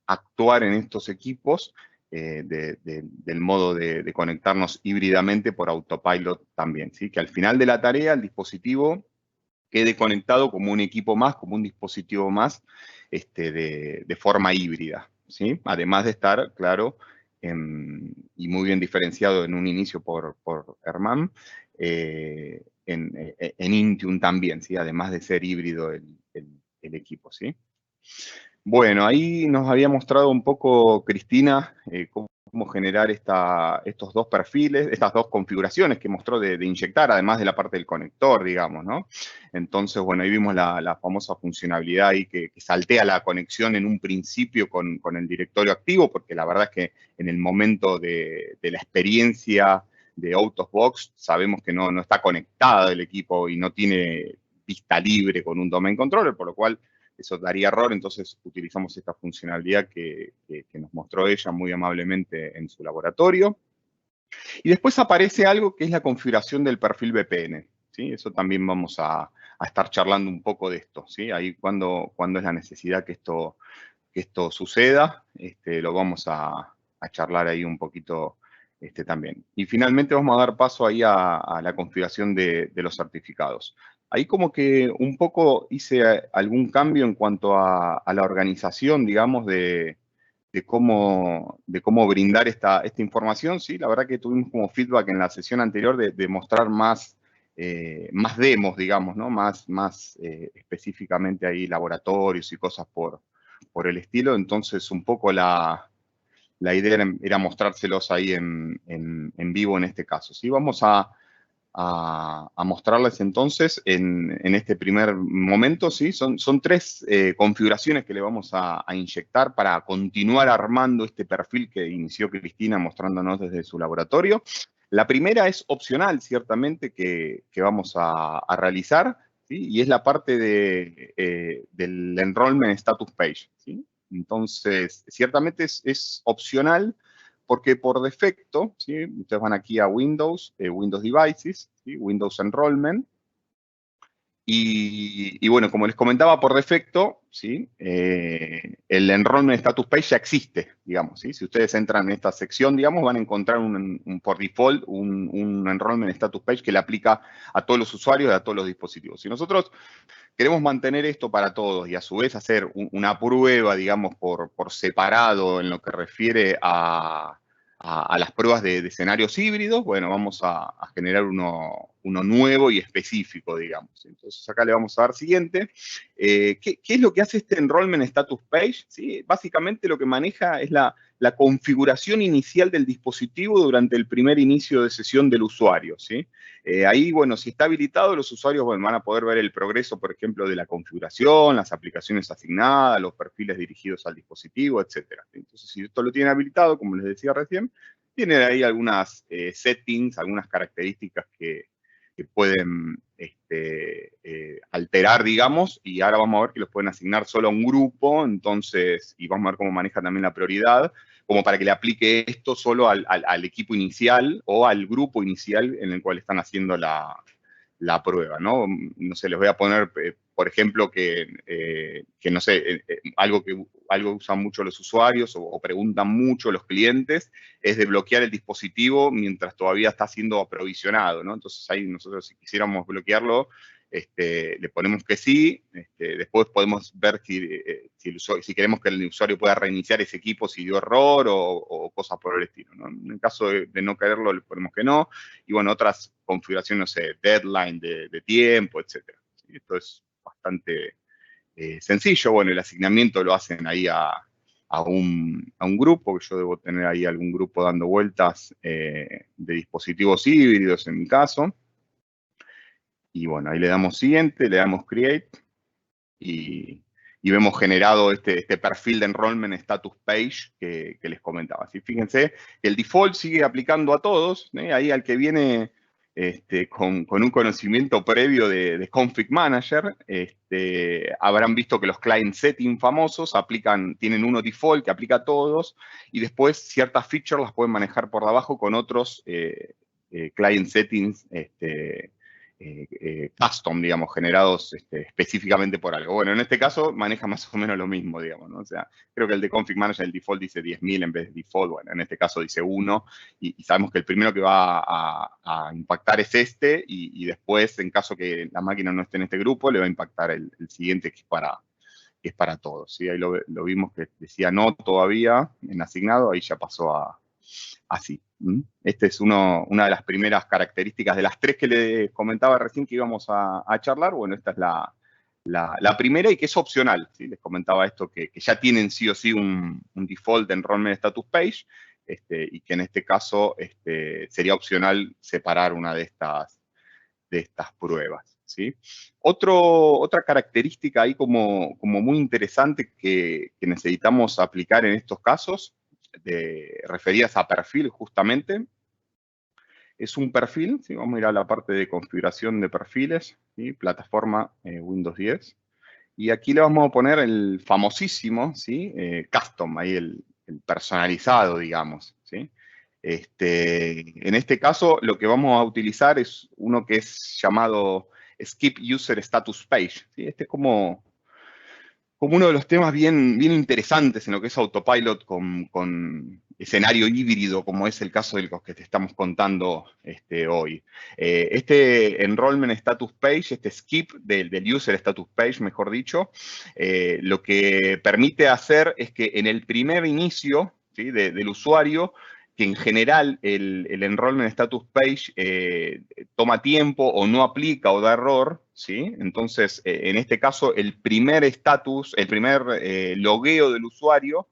actuar en estos equipos del modo de conectarnos híbridamente por autopilot también, ¿sí? Que al final de la tarea el dispositivo quede conectado como un equipo más, como un dispositivo más de forma híbrida, ¿sí? Además de estar, claro, y muy bien diferenciado en un inicio por Herman, en Intune también, ¿sí? Además de ser híbrido el equipo, ¿sí? Bueno, ahí nos había mostrado un poco Cristina cómo generar estos dos perfiles, estas dos configuraciones que mostró de inyectar, además de la parte del conector, digamos, ¿no? Entonces, bueno, ahí vimos la famosa funcionalidad ahí que saltea la conexión en un principio con el directorio activo, porque la verdad es que en el momento de la experiencia de Out of Box sabemos que no está conectado el equipo y no tiene vista libre con un domain controller, por lo cual eso daría error, entonces utilizamos esta funcionalidad que nos mostró ella muy amablemente en su laboratorio. Y después aparece algo que es la configuración del perfil VPN, ¿sí? Eso también vamos a estar charlando un poco de esto, ¿sí? Ahí cuando es la necesidad que esto suceda, lo vamos a charlar ahí un poquito también. Y finalmente vamos a dar paso ahí a la configuración de los certificados. Ahí como que un poco hice algún cambio en cuanto a la organización, digamos, de cómo brindar esta información, ¿sí? La verdad que tuvimos como feedback en la sesión anterior de mostrar más demos, digamos, ¿no? Más específicamente ahí laboratorios y cosas por el estilo. Entonces, un poco la idea era mostrárselos ahí en vivo en este caso, ¿sí? Vamos a mostrarles entonces en este primer momento, ¿sí? Son tres configuraciones que le vamos a inyectar para continuar armando este perfil que inició Cristina mostrándonos desde su laboratorio. La primera es opcional, ciertamente, que vamos a realizar, ¿sí? Y es la parte del Enrollment Status Page, ¿sí? Entonces, ciertamente es opcional, porque por defecto, ¿sí? Ustedes van aquí a Windows, Windows Devices, ¿sí? Windows Enrollment, y bueno, como les comentaba, por defecto, ¿sí? El Enrollment Status Page ya existe, digamos, ¿sí? Si ustedes entran en esta sección, digamos, van a encontrar por default un Enrollment Status Page que le aplica a todos los usuarios y a todos los dispositivos. Si nosotros queremos mantener esto para todos y a su vez hacer una prueba, digamos, por separado en lo que refiere a las pruebas de escenarios híbridos, bueno, vamos a generar uno nuevo y específico, digamos. Entonces acá le vamos a dar siguiente. ¿Qué es lo que hace este Enrollment Status Page? ¿Sí? Básicamente lo que maneja es la configuración inicial del dispositivo durante el primer inicio de sesión del usuario, ¿sí? Ahí, bueno, si está habilitado, los usuarios van a poder ver el progreso, por ejemplo, de la configuración, las aplicaciones asignadas, los perfiles dirigidos al dispositivo, etc. Entonces, si esto lo tiene habilitado, como les decía recién, tiene ahí algunas settings, algunas características que pueden alterar, digamos, y ahora vamos a ver que los pueden asignar solo a un grupo, entonces, y vamos a ver cómo maneja también la prioridad, como para que le aplique esto solo al equipo inicial o al grupo inicial en el cual están haciendo la prueba, ¿no? No sé, les voy a poner, por ejemplo, que no sé, algo que usan mucho los usuarios o preguntan mucho los clientes es de bloquear el dispositivo mientras todavía está siendo aprovisionado, ¿no? Entonces ahí nosotros si quisiéramos bloquearlo, le ponemos que sí, después podemos ver si queremos que el usuario pueda reiniciar ese equipo si dio error o cosas por el estilo, ¿no? En el caso de no quererlo, le ponemos que no, y bueno, otras configuraciones, no sé, deadline de tiempo, etc. Esto es bastante sencillo. Bueno, el asignamiento lo hacen ahí a un grupo, que yo debo tener ahí algún grupo dando vueltas de dispositivos híbridos en mi caso. Y bueno, ahí le damos siguiente, le damos create y y vemos generado este perfil de enrollment status page que les comentaba. ¿Sí? Fíjense que el default sigue aplicando a todos, ahí al que viene con un conocimiento previo de Config Manager, habrán visto que los client settings famosos tienen uno default que aplica a todos, y después ciertas features las pueden manejar por debajo con otros client settings custom, digamos, generados específicamente por algo. Bueno, en este caso maneja más o menos lo mismo, digamos, ¿no? O sea, creo que el de Config Manager, el default dice 10.000 en vez de default, bueno, en este caso dice 1, y sabemos que el primero que va a impactar es y después, en caso que la máquina no esté en este grupo, le va a impactar el siguiente que es para todos, ¿sí? Ahí lo vimos que decía no todavía en asignado, ahí ya pasó así. Esta es una de las primeras características de las 3 que les comentaba recién que íbamos a charlar. Bueno, esta es la primera y que es opcional, ¿sí? Les comentaba esto que ya tienen sí o sí un default de enrollment status page, y que en este caso sería opcional separar una de estas pruebas, ¿sí? Otra característica ahí como muy interesante que necesitamos aplicar en estos casos, referidas a perfil justamente, es un perfil, ¿sí? Vamos a ir a la parte de configuración de perfiles, ¿sí? Plataforma Windows 10, y aquí le vamos a poner el famosísimo, ¿sí? Custom, ahí el personalizado, digamos, ¿sí? En este caso, lo que vamos a utilizar es uno que es llamado Skip User Status Page, ¿sí? Este es como uno de los temas bien interesantes en lo que es Autopilot con escenario híbrido, como es el caso de los que te estamos contando hoy. Este Enrollment Status Page, este skip del User Status Page, mejor dicho, lo que permite hacer es que en el primer inicio, ¿sí? del usuario, que en general el Enrollment Status Page toma tiempo o no aplica o da error, ¿sí? Entonces, en este caso, el primer estatus, el primer logueo del usuario,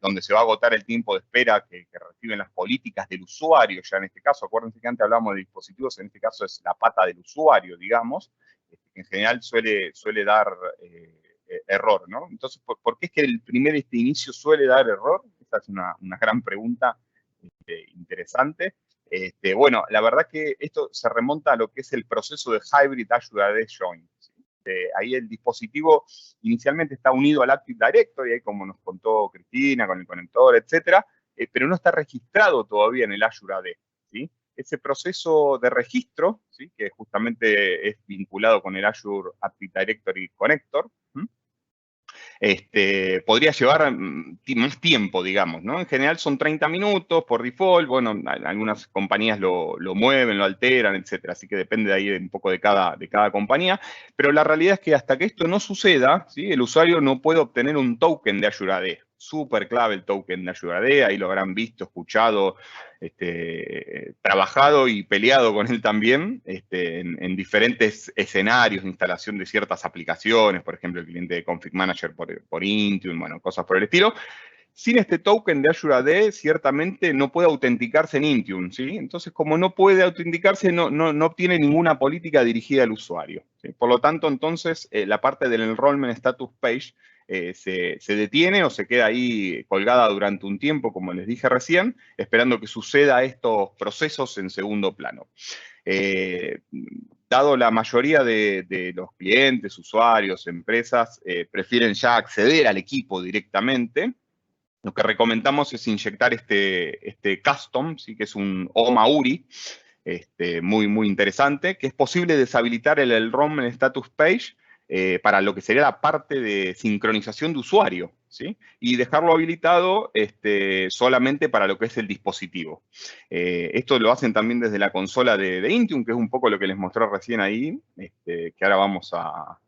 donde se va a agotar el tiempo de espera que reciben las políticas del usuario, ya en este caso, acuérdense que antes hablamos de dispositivos, en este caso es la pata del usuario, digamos, que en general suele dar error, ¿no? Entonces, ¿por qué es que el primer inicio suele dar error? Esta es una gran pregunta interesante. Bueno, la verdad que esto se remonta a lo que es el proceso de Hybrid Azure AD Join. ¿Sí? Ahí el dispositivo inicialmente está unido al Active Directory, ahí como nos contó Cristina, con el conector, etcétera, pero no está registrado todavía en el Azure AD. ¿Sí? Ese proceso de registro, ¿sí? Que justamente es vinculado con el Azure Active Directory Connector, podría llevar más tiempo, digamos, ¿no? En general son 30 minutos por default, bueno, algunas compañías lo mueven, lo alteran, etcétera, así que depende de ahí un poco de cada compañía, pero la realidad es que hasta que esto no suceda, ¿sí? El usuario no puede obtener un token de Azure AD. Súper clave el token de Azure AD, ahí lo habrán visto, escuchado, trabajado y peleado con él también en diferentes escenarios de instalación de ciertas aplicaciones, por ejemplo, el cliente de Config Manager por Intune, bueno, cosas por el estilo. Sin este token de Azure AD, ciertamente no puede autenticarse en Intune, ¿sí? Entonces, como no puede autenticarse, no obtiene ninguna política dirigida al usuario, ¿sí? Por lo tanto, entonces, la parte del Enrollment Status Page se detiene o se queda ahí colgada durante un tiempo, como les dije recién, esperando que suceda estos procesos en segundo plano. Dado la mayoría de los clientes, usuarios, empresas, prefieren ya acceder al equipo directamente, lo que recomendamos es inyectar este custom, ¿sí? Que es un OMA URI, muy interesante, que es posible deshabilitar el Enrollment Status Page para lo que sería la parte de sincronización de usuario, ¿sí? Y dejarlo habilitado solamente para lo que es el dispositivo. Esto lo hacen también desde la consola de Intune, que es un poco lo que les mostré recién ahí, que ahora vamos a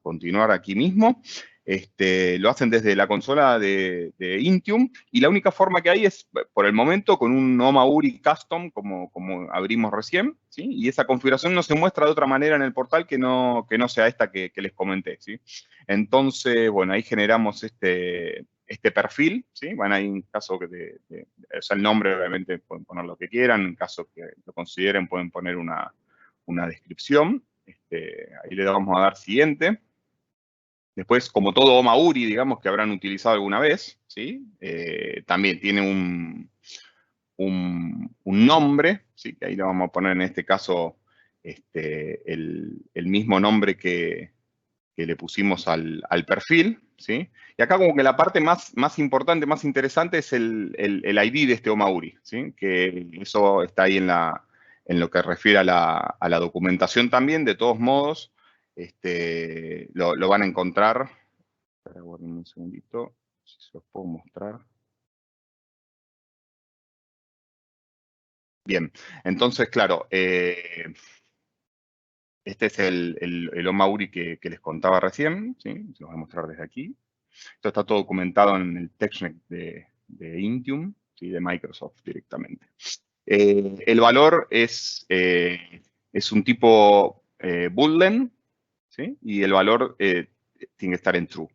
continuar aquí mismo. Lo hacen desde la consola de Intune, y la única forma que hay es, por el momento, con un OMA URI Custom, como abrimos recién, ¿sí? Y esa configuración no se muestra de otra manera en el portal que no sea esta que les comenté, ¿sí? Entonces, bueno, ahí generamos este perfil, ¿sí? Bueno, ahí en caso que o sea, el nombre obviamente pueden poner lo que quieran, en caso que lo consideren pueden poner una descripción. Ahí le vamos a dar siguiente. Después, como todo OMA-URI, digamos, que habrán utilizado alguna vez, ¿sí? También tiene un nombre, ¿sí? Que ahí le vamos a poner en este caso el mismo nombre que le pusimos al perfil, ¿sí? Y acá como que la parte más importante, más interesante es el ID de este OMA-URI, ¿sí? Que eso está ahí en lo que refiere a la documentación también. De todos modos, lo van a encontrar. Espera, guarden un segundito, si se los puedo mostrar. Bien, entonces, claro, este es el OMA-URI que les contaba recién, ¿sí? Se los voy a mostrar desde aquí. Esto está todo documentado en el TechNet de Intune, ¿sí? De Microsoft directamente. El valor es un tipo boolean, ¿sí? Y el valor tiene que estar en true.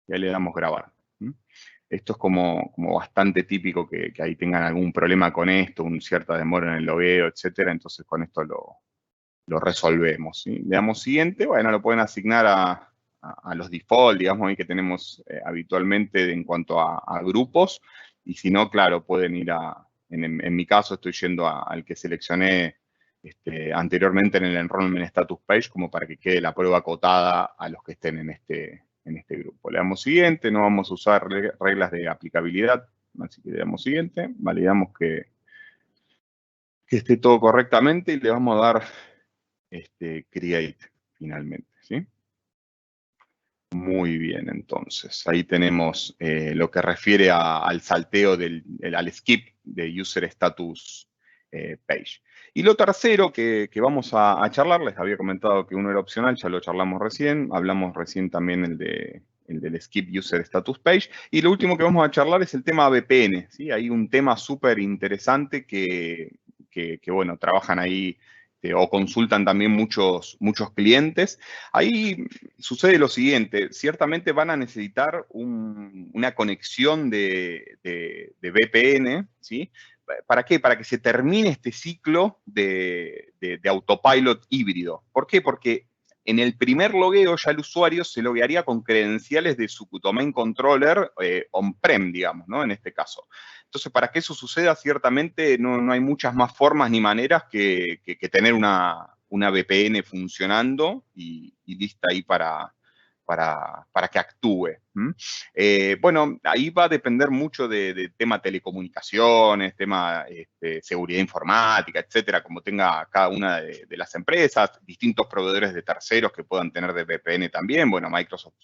Y ahí le damos grabar. ¿Sí? Esto es como bastante típico que ahí tengan algún problema con esto, una cierta demora en el logueo, etcétera. Entonces con esto lo resolvemos. ¿Sí? Le damos siguiente. Bueno, lo pueden asignar a los default, digamos, ahí que tenemos habitualmente en cuanto a grupos. Y si no, claro, pueden ir en mi caso estoy yendo al que seleccioné anteriormente en el Enrollment Status Page, como para que quede la prueba acotada a los que estén en este grupo. Le damos siguiente, no vamos a usar reglas de aplicabilidad, así que le damos siguiente, validamos que esté todo correctamente y le vamos a dar create finalmente, ¿sí? Muy bien, entonces, ahí tenemos lo que refiere al salteo al skip de User Status Page. Y lo tercero que vamos a charlar, les había comentado que uno era opcional, ya lo charlamos recién, hablamos recién también el del Skip User Status Page, y lo último que vamos a charlar es el tema VPN, ¿sí? Hay un tema súper interesante que, bueno, trabajan ahí o consultan también muchos clientes. Ahí sucede lo siguiente, ciertamente van a necesitar una conexión de VPN, ¿sí? ¿Para qué? Para que se termine este ciclo de autopilot híbrido. ¿Por qué? Porque en el primer logueo ya el usuario se loguearía con credenciales de su domain controller on-prem, digamos, ¿no? En este caso. Entonces, para que eso suceda, ciertamente no hay muchas más formas ni maneras que tener una VPN funcionando y lista ahí para que actúe. Bueno, ahí va a depender mucho de tema telecomunicaciones, tema seguridad informática, etcétera, como tenga cada una de las empresas, distintos proveedores de terceros que puedan tener de VPN también. Bueno, Microsoft,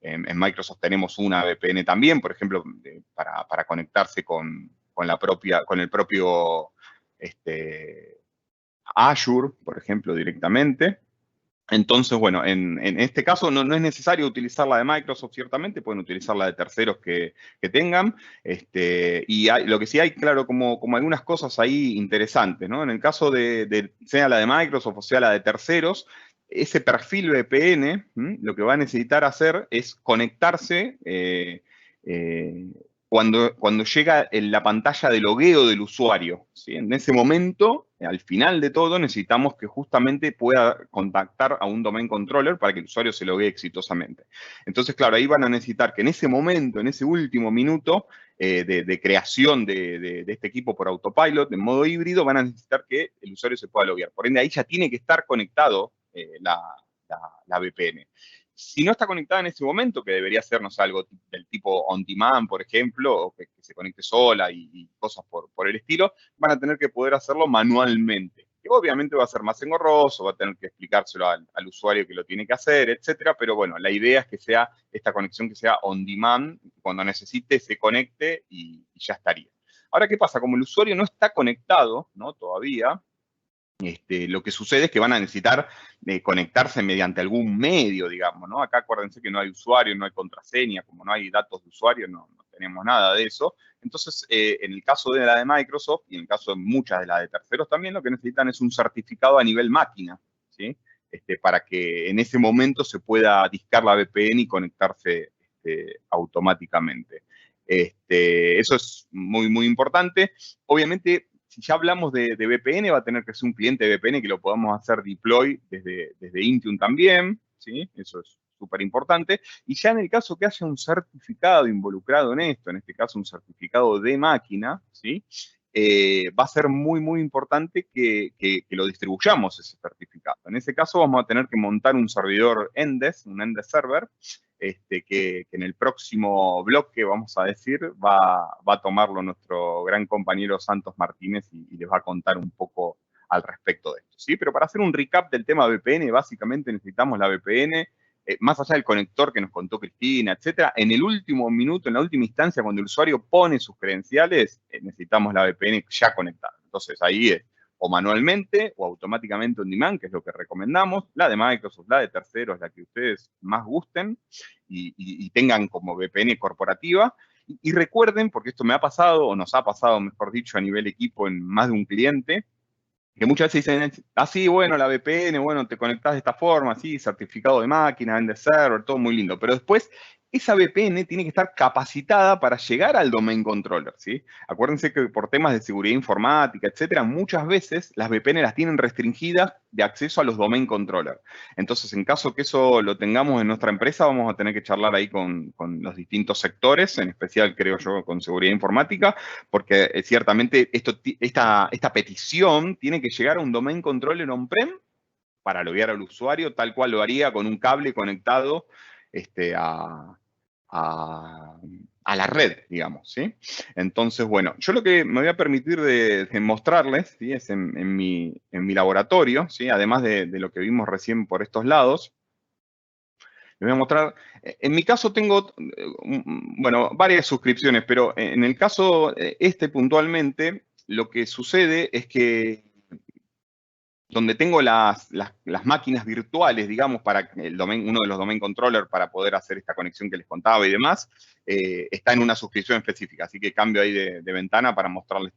en Microsoft tenemos una VPN también, por ejemplo, para conectarse con el propio Azure, por ejemplo, directamente. Entonces, bueno, en este caso no es necesario utilizar la de Microsoft, ciertamente, pueden utilizar la de terceros que tengan. Y lo que sí hay, claro, como algunas cosas ahí interesantes, ¿no? En el caso de sea la de Microsoft o sea la de terceros, ese perfil VPN, lo que va a necesitar hacer es conectarse cuando llega en la pantalla de logueo del usuario, ¿sí? En ese momento, al final de todo, necesitamos que justamente pueda contactar a un domain controller para que el usuario se loguee exitosamente. Entonces, claro, ahí van a necesitar que en ese momento, en ese último minuto de creación de este equipo por autopilot, en modo híbrido, van a necesitar que el usuario se pueda loguear. Por ende, ahí ya tiene que estar conectado la VPN. Si no está conectada en ese momento, que debería ser, no sé, algo del tipo on demand, por ejemplo, o que se conecte sola y cosas por el estilo, van a tener que poder hacerlo manualmente. Que obviamente va a ser más engorroso, va a tener que explicárselo al usuario que lo tiene que hacer, etcétera, pero bueno, la idea es que sea esta conexión que sea on demand, cuando necesite se conecte y ya estaría. Ahora, ¿qué pasa? Como el usuario no está conectado, ¿no? Todavía, lo que sucede es que van a necesitar conectarse mediante algún medio, digamos, ¿no? Acá acuérdense que no hay usuario, no hay contraseña, como no hay datos de usuario, no tenemos nada de eso. Entonces, en el caso de la de Microsoft y en el caso de muchas de las de terceros también, lo que necesitan es un certificado a nivel máquina, ¿sí? Para que en ese momento se pueda discar la VPN y conectarse automáticamente. Eso es muy, muy importante. Obviamente, si ya hablamos de VPN, va a tener que ser un cliente de VPN que lo podamos hacer deploy desde Intune también, ¿sí? Eso es súper importante. Y ya en el caso que haya un certificado involucrado en esto, en este caso un certificado de máquina, ¿sí? Va a ser muy, muy importante que lo distribuyamos ese certificado. En ese caso vamos a tener que montar un servidor Endes, un Endes server, que en el próximo bloque, vamos a decir, va a tomarlo nuestro gran compañero Santos Martínez y les va a contar un poco al respecto de esto, ¿sí? Pero para hacer un recap del tema VPN, básicamente necesitamos la VPN, más allá del conector que nos contó Cristina, etcétera, en el último minuto, en la última instancia, cuando el usuario pone sus credenciales, necesitamos la VPN ya conectada. Entonces ahí es o manualmente o automáticamente on demand, que es lo que recomendamos, la de Microsoft, la de terceros, la que ustedes más gusten y tengan como VPN corporativa. Y recuerden, porque esto me ha pasado, o nos ha pasado, mejor dicho, a nivel equipo en más de un cliente, que muchas veces dicen, sí, bueno, la VPN, bueno, te conectás de esta forma, sí, certificado de máquina, end server, todo muy lindo, pero después esa VPN tiene que estar capacitada para llegar al domain controller, ¿sí? Acuérdense que por temas de seguridad informática, etcétera, muchas veces las VPN las tienen restringidas de acceso a los domain controller. Entonces, en caso que eso lo tengamos en nuestra empresa, vamos a tener que charlar ahí con los distintos sectores, en especial, creo yo, con seguridad informática, porque ciertamente esta petición tiene que llegar a un domain controller on-prem para loguear al usuario, tal cual lo haría con un cable conectado a la red, digamos, ¿sí? Entonces, bueno, yo lo que me voy a permitir de mostrarles, ¿sí? Es en mi laboratorio, ¿sí? Además de lo que vimos recién por estos lados, les voy a mostrar, en mi caso tengo, bueno, varias suscripciones, pero en el caso puntualmente, lo que sucede es que donde tengo las máquinas virtuales, digamos, para uno de los domain controller para poder hacer esta conexión que les contaba y demás, está en una suscripción específica. Así que cambio ahí de ventana para mostrarles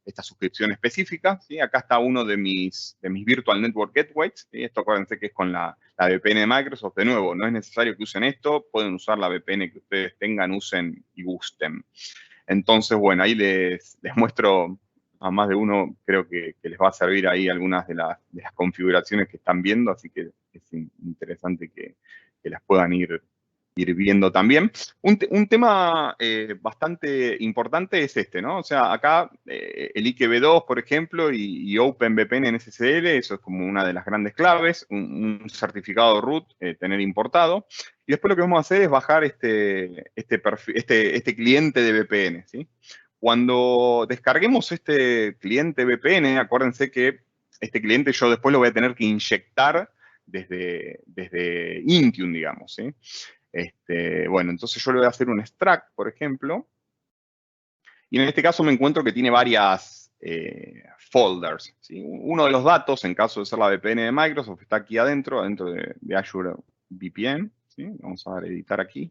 esta suscripción específica, ¿sí? Acá está uno de mis Virtual Network Gateways, ¿sí? Esto acuérdense que es con la VPN de Microsoft. De nuevo, no es necesario que usen esto, pueden usar la VPN que ustedes tengan, usen y gusten. Entonces, bueno, ahí les muestro a más de uno, creo que les va a servir ahí algunas de las configuraciones que están viendo, así que es interesante que las puedan ir viendo también. Un tema bastante importante es ¿no? O sea, acá el IKV2, por ejemplo, y OpenVPN en SSL, eso es como una de las grandes claves, un certificado root tener importado. Y después lo que vamos a hacer es bajar este cliente de VPN, ¿sí? Cuando descarguemos este cliente VPN, acuérdense que este cliente yo después lo voy a tener que inyectar desde Intune, digamos, ¿sí? Bueno, entonces yo le voy a hacer un extract, por ejemplo, y en este caso me encuentro que tiene varias folders, ¿sí? Uno de los datos, en caso de ser la VPN de Microsoft, está aquí adentro de Azure VPN, ¿sí? Vamos a dar editar aquí.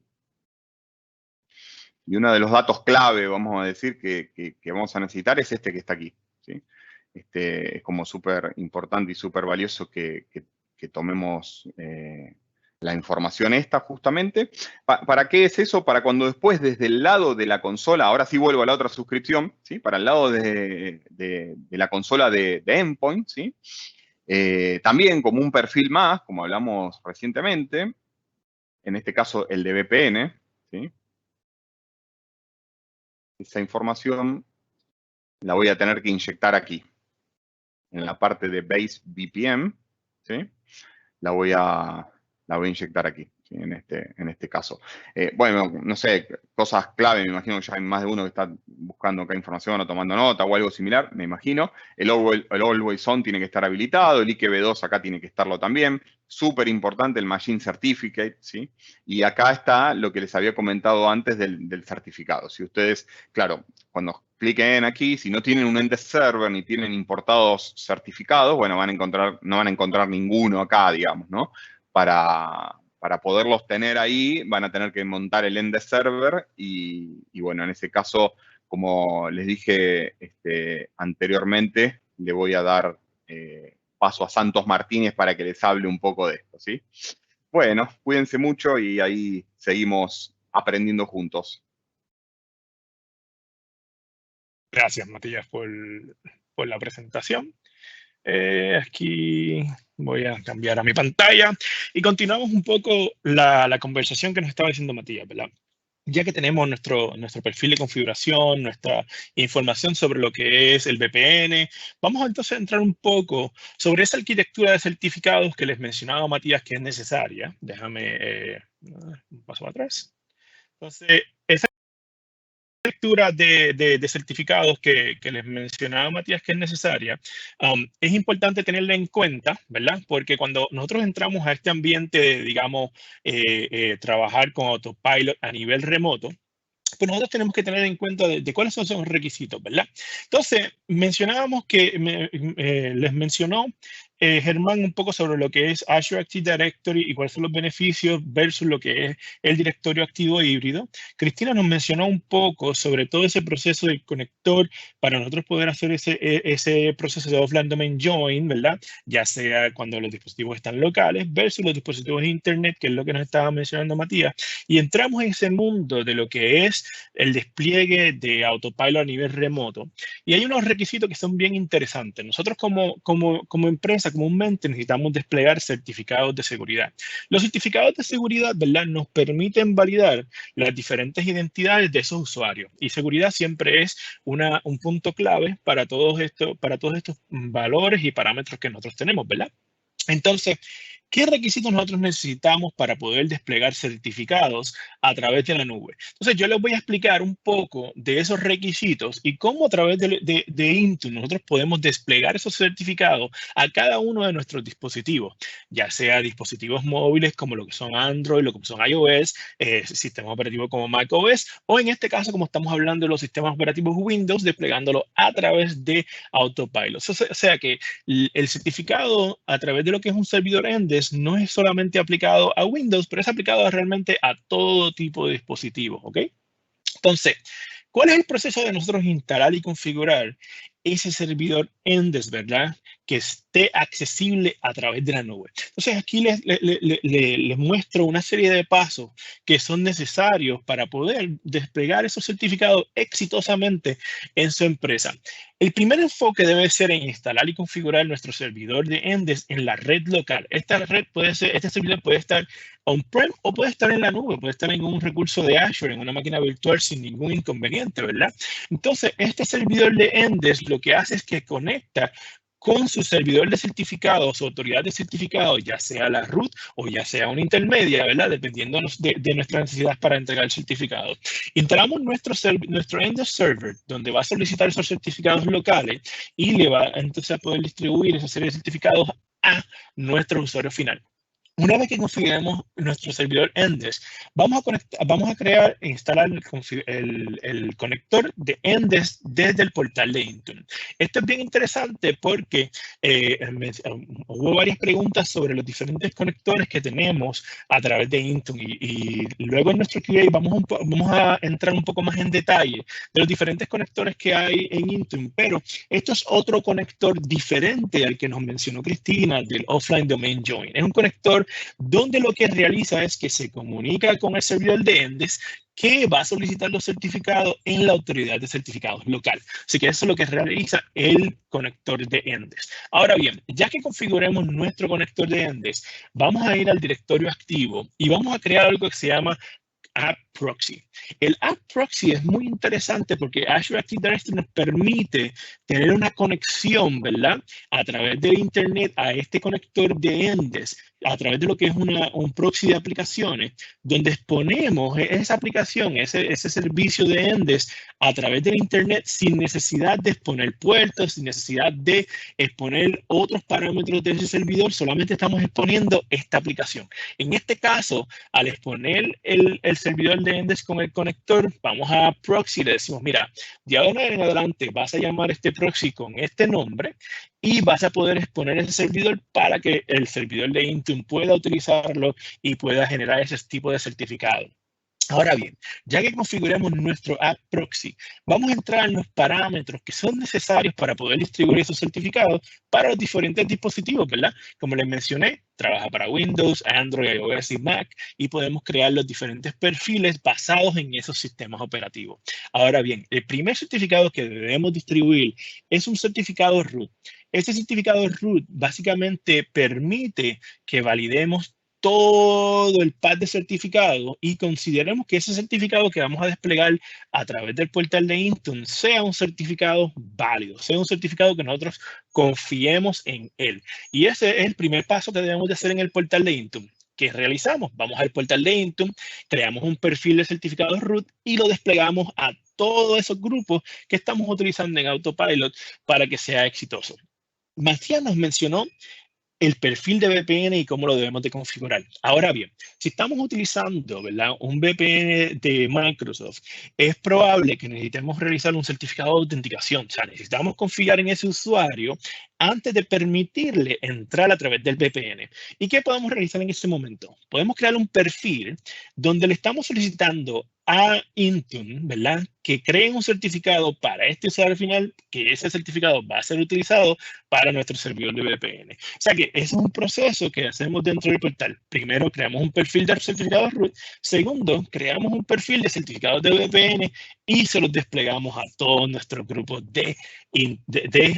Y uno de los datos clave, vamos a decir, que vamos a necesitar es este que está aquí, ¿sí? Es como súper importante y súper valioso que tomemos la información esta justamente. ¿Para qué es eso? Para cuando después desde el lado de la consola, ahora sí vuelvo a la otra suscripción, ¿sí? Para el lado de la consola de Endpoint, ¿sí? También como un perfil más, como hablamos recientemente, en este caso el de VPN, ¿sí? Esa información la voy a tener que inyectar aquí, en la parte de Base VPN, ¿sí? La voy a inyectar aquí, ¿sí? En este caso. Bueno, no sé, cosas clave, me imagino que ya hay más de uno que está buscando acá información o tomando nota o algo similar, me imagino. El Always On tiene que estar habilitado, el IKV2 acá tiene que estarlo también. Súper importante el Machine Certificate, ¿sí? Y acá está lo que les había comentado antes del certificado. Si ustedes, claro, cuando cliquen aquí, si no tienen un End Server ni tienen importados certificados, bueno, no van a encontrar ninguno acá, digamos, ¿no? Para poderlos tener ahí, van a tener que montar el End Server y bueno, en ese caso, como les dije anteriormente, le voy a dar paso a Santos Martínez para que les hable un poco de esto, ¿sí? Bueno, cuídense mucho y ahí seguimos aprendiendo juntos. Gracias, Matías, por la presentación. Aquí Voy a cambiar a mi pantalla y continuamos un poco la conversación que nos estaba diciendo Matías, ¿verdad? Ya que tenemos nuestro perfil de configuración, nuestra información sobre lo que es el VPN, vamos entonces a entrar un poco sobre esa arquitectura de certificados que les mencionaba Matías que es necesaria. Déjame un paso atrás. Entonces, esa arquitectura de certificados que les mencionaba Matías que es necesaria, es importante tenerla en cuenta, ¿verdad? Porque cuando nosotros entramos a este ambiente de, digamos, trabajar con Autopilot a nivel remoto, pues nosotros tenemos que tener en cuenta de cuáles son esos requisitos, ¿verdad? Entonces, mencionábamos que les mencionó Germán un poco sobre lo que es Azure Active Directory y cuáles son los beneficios versus lo que es el directorio activo híbrido. Cristina nos mencionó un poco sobre todo ese proceso del conector para nosotros poder hacer ese proceso de offline domain join, ¿verdad? Ya sea cuando los dispositivos están locales versus los dispositivos de internet, que es lo que nos estaba mencionando Matías. Y entramos en ese mundo de lo que es el despliegue de Autopilot a nivel remoto. Y hay unos requisitos que son bien interesantes. Nosotros como empresa, comúnmente necesitamos desplegar certificados de seguridad. Los certificados de seguridad, ¿verdad?, nos permiten validar las diferentes identidades de esos usuarios. Y seguridad siempre es un punto clave para todos estos valores y parámetros que nosotros tenemos, ¿verdad? Entonces, ¿qué requisitos nosotros necesitamos para poder desplegar certificados a través de la nube? Entonces, yo les voy a explicar un poco de esos requisitos y cómo a través de Intune nosotros podemos desplegar esos certificados a cada uno de nuestros dispositivos, ya sea dispositivos móviles como lo que son Android, lo que son iOS, sistemas operativos como macOS, o en este caso, como estamos hablando de los sistemas operativos Windows, desplegándolo a través de Autopilot. O sea que el certificado a través de lo que es un servidor Endes no es solamente aplicado a Windows, pero es aplicado realmente a todo tipo de dispositivos, ¿ok? Entonces, ¿cuál es el proceso de nosotros instalar y configurar ese servidor Endes, ¿verdad?, que esté accesible a través de la nube? Entonces, aquí les muestro una serie de pasos que son necesarios para poder desplegar esos certificados exitosamente en su empresa. El primer enfoque debe ser en instalar y configurar nuestro servidor de Endes en la red local. Este servidor puede estar on-prem o puede estar en la nube, puede estar en un recurso de Azure, en una máquina virtual sin ningún inconveniente, ¿verdad? Entonces, este servidor de Endes lo que hace es que conecta con su servidor de certificados, autoridad de certificados, ya sea la root o ya sea una intermedia, ¿verdad? Dependiendo de nuestras necesidades para entregar el certificado. Instalamos nuestro Endes server, donde va a solicitar esos certificados locales y le va entonces a poder distribuir esa serie de certificados a nuestro usuario final. Una vez que configuremos nuestro servidor Endes, vamos a crear e instalar el conector de Endes desde el portal de Intune. Esto es bien interesante porque hubo varias preguntas sobre los diferentes conectores que tenemos a través de Intune y luego en nuestro QA vamos a entrar un poco más en detalle de los diferentes conectores que hay en Intune, pero esto es otro conector diferente al que nos mencionó Cristina del Offline Domain Join. Es un conector donde lo que realiza es que se comunica con el servidor de Endes que va a solicitar los certificados en la autoridad de certificados local. Así que eso es lo que realiza el conector de Endes. Ahora bien, ya que configuremos nuestro conector de Endes, vamos a ir al directorio activo y vamos a crear algo que se llama App Proxy. El App Proxy es muy interesante porque Azure Active Directory nos permite tener una conexión, ¿verdad?, a través del Internet a este conector de Endes, a través de lo que es un proxy de aplicaciones, donde exponemos esa aplicación, ese servicio de Endes a través del Internet sin necesidad de exponer puertos, sin necesidad de exponer otros parámetros de ese servidor, solamente estamos exponiendo esta aplicación. En este caso, al exponer el servidor de Endes con el conector, vamos a proxy y le decimos, mira, de ahora en adelante vas a llamar este proxy con este nombre y vas a poder exponer ese servidor para que el servidor de Intune pueda utilizarlo y pueda generar ese tipo de certificado. Ahora bien, ya que configuramos nuestro App Proxy, vamos a entrar en los parámetros que son necesarios para poder distribuir esos certificados para los diferentes dispositivos, ¿verdad? Como les mencioné, trabaja para Windows, Android, iOS y Mac, y podemos crear los diferentes perfiles basados en esos sistemas operativos. Ahora bien, el primer certificado que debemos distribuir es un certificado root. Este certificado root básicamente permite que validemos todo el path de certificado y consideremos que ese certificado que vamos a desplegar a través del portal de Intune sea un certificado válido, sea un certificado que nosotros confiemos en él. Y ese es el primer paso que debemos de hacer en el portal de Intune. ¿Qué realizamos? Vamos al portal de Intune, creamos un perfil de certificados root y lo desplegamos a todos esos grupos que estamos utilizando en Autopilot para que sea exitoso. Matías nos mencionó el perfil de VPN y cómo lo debemos de configurar. Ahora bien, si estamos utilizando, ¿verdad?, un VPN de Microsoft, es probable que necesitemos realizar un certificado de autenticación. O sea, necesitamos confiar en ese usuario antes de permitirle entrar a través del VPN. ¿Y qué podemos realizar en ese momento? Podemos crear un perfil donde le estamos solicitando a Intune, ¿verdad?, que creen un certificado para este usuario final, que ese certificado va a ser utilizado para nuestro servidor de VPN. O sea que ese es un proceso que hacemos dentro del portal. Primero, creamos un perfil de certificados root. Segundo, creamos un perfil de certificados de VPN y se los desplegamos a todos nuestros grupos de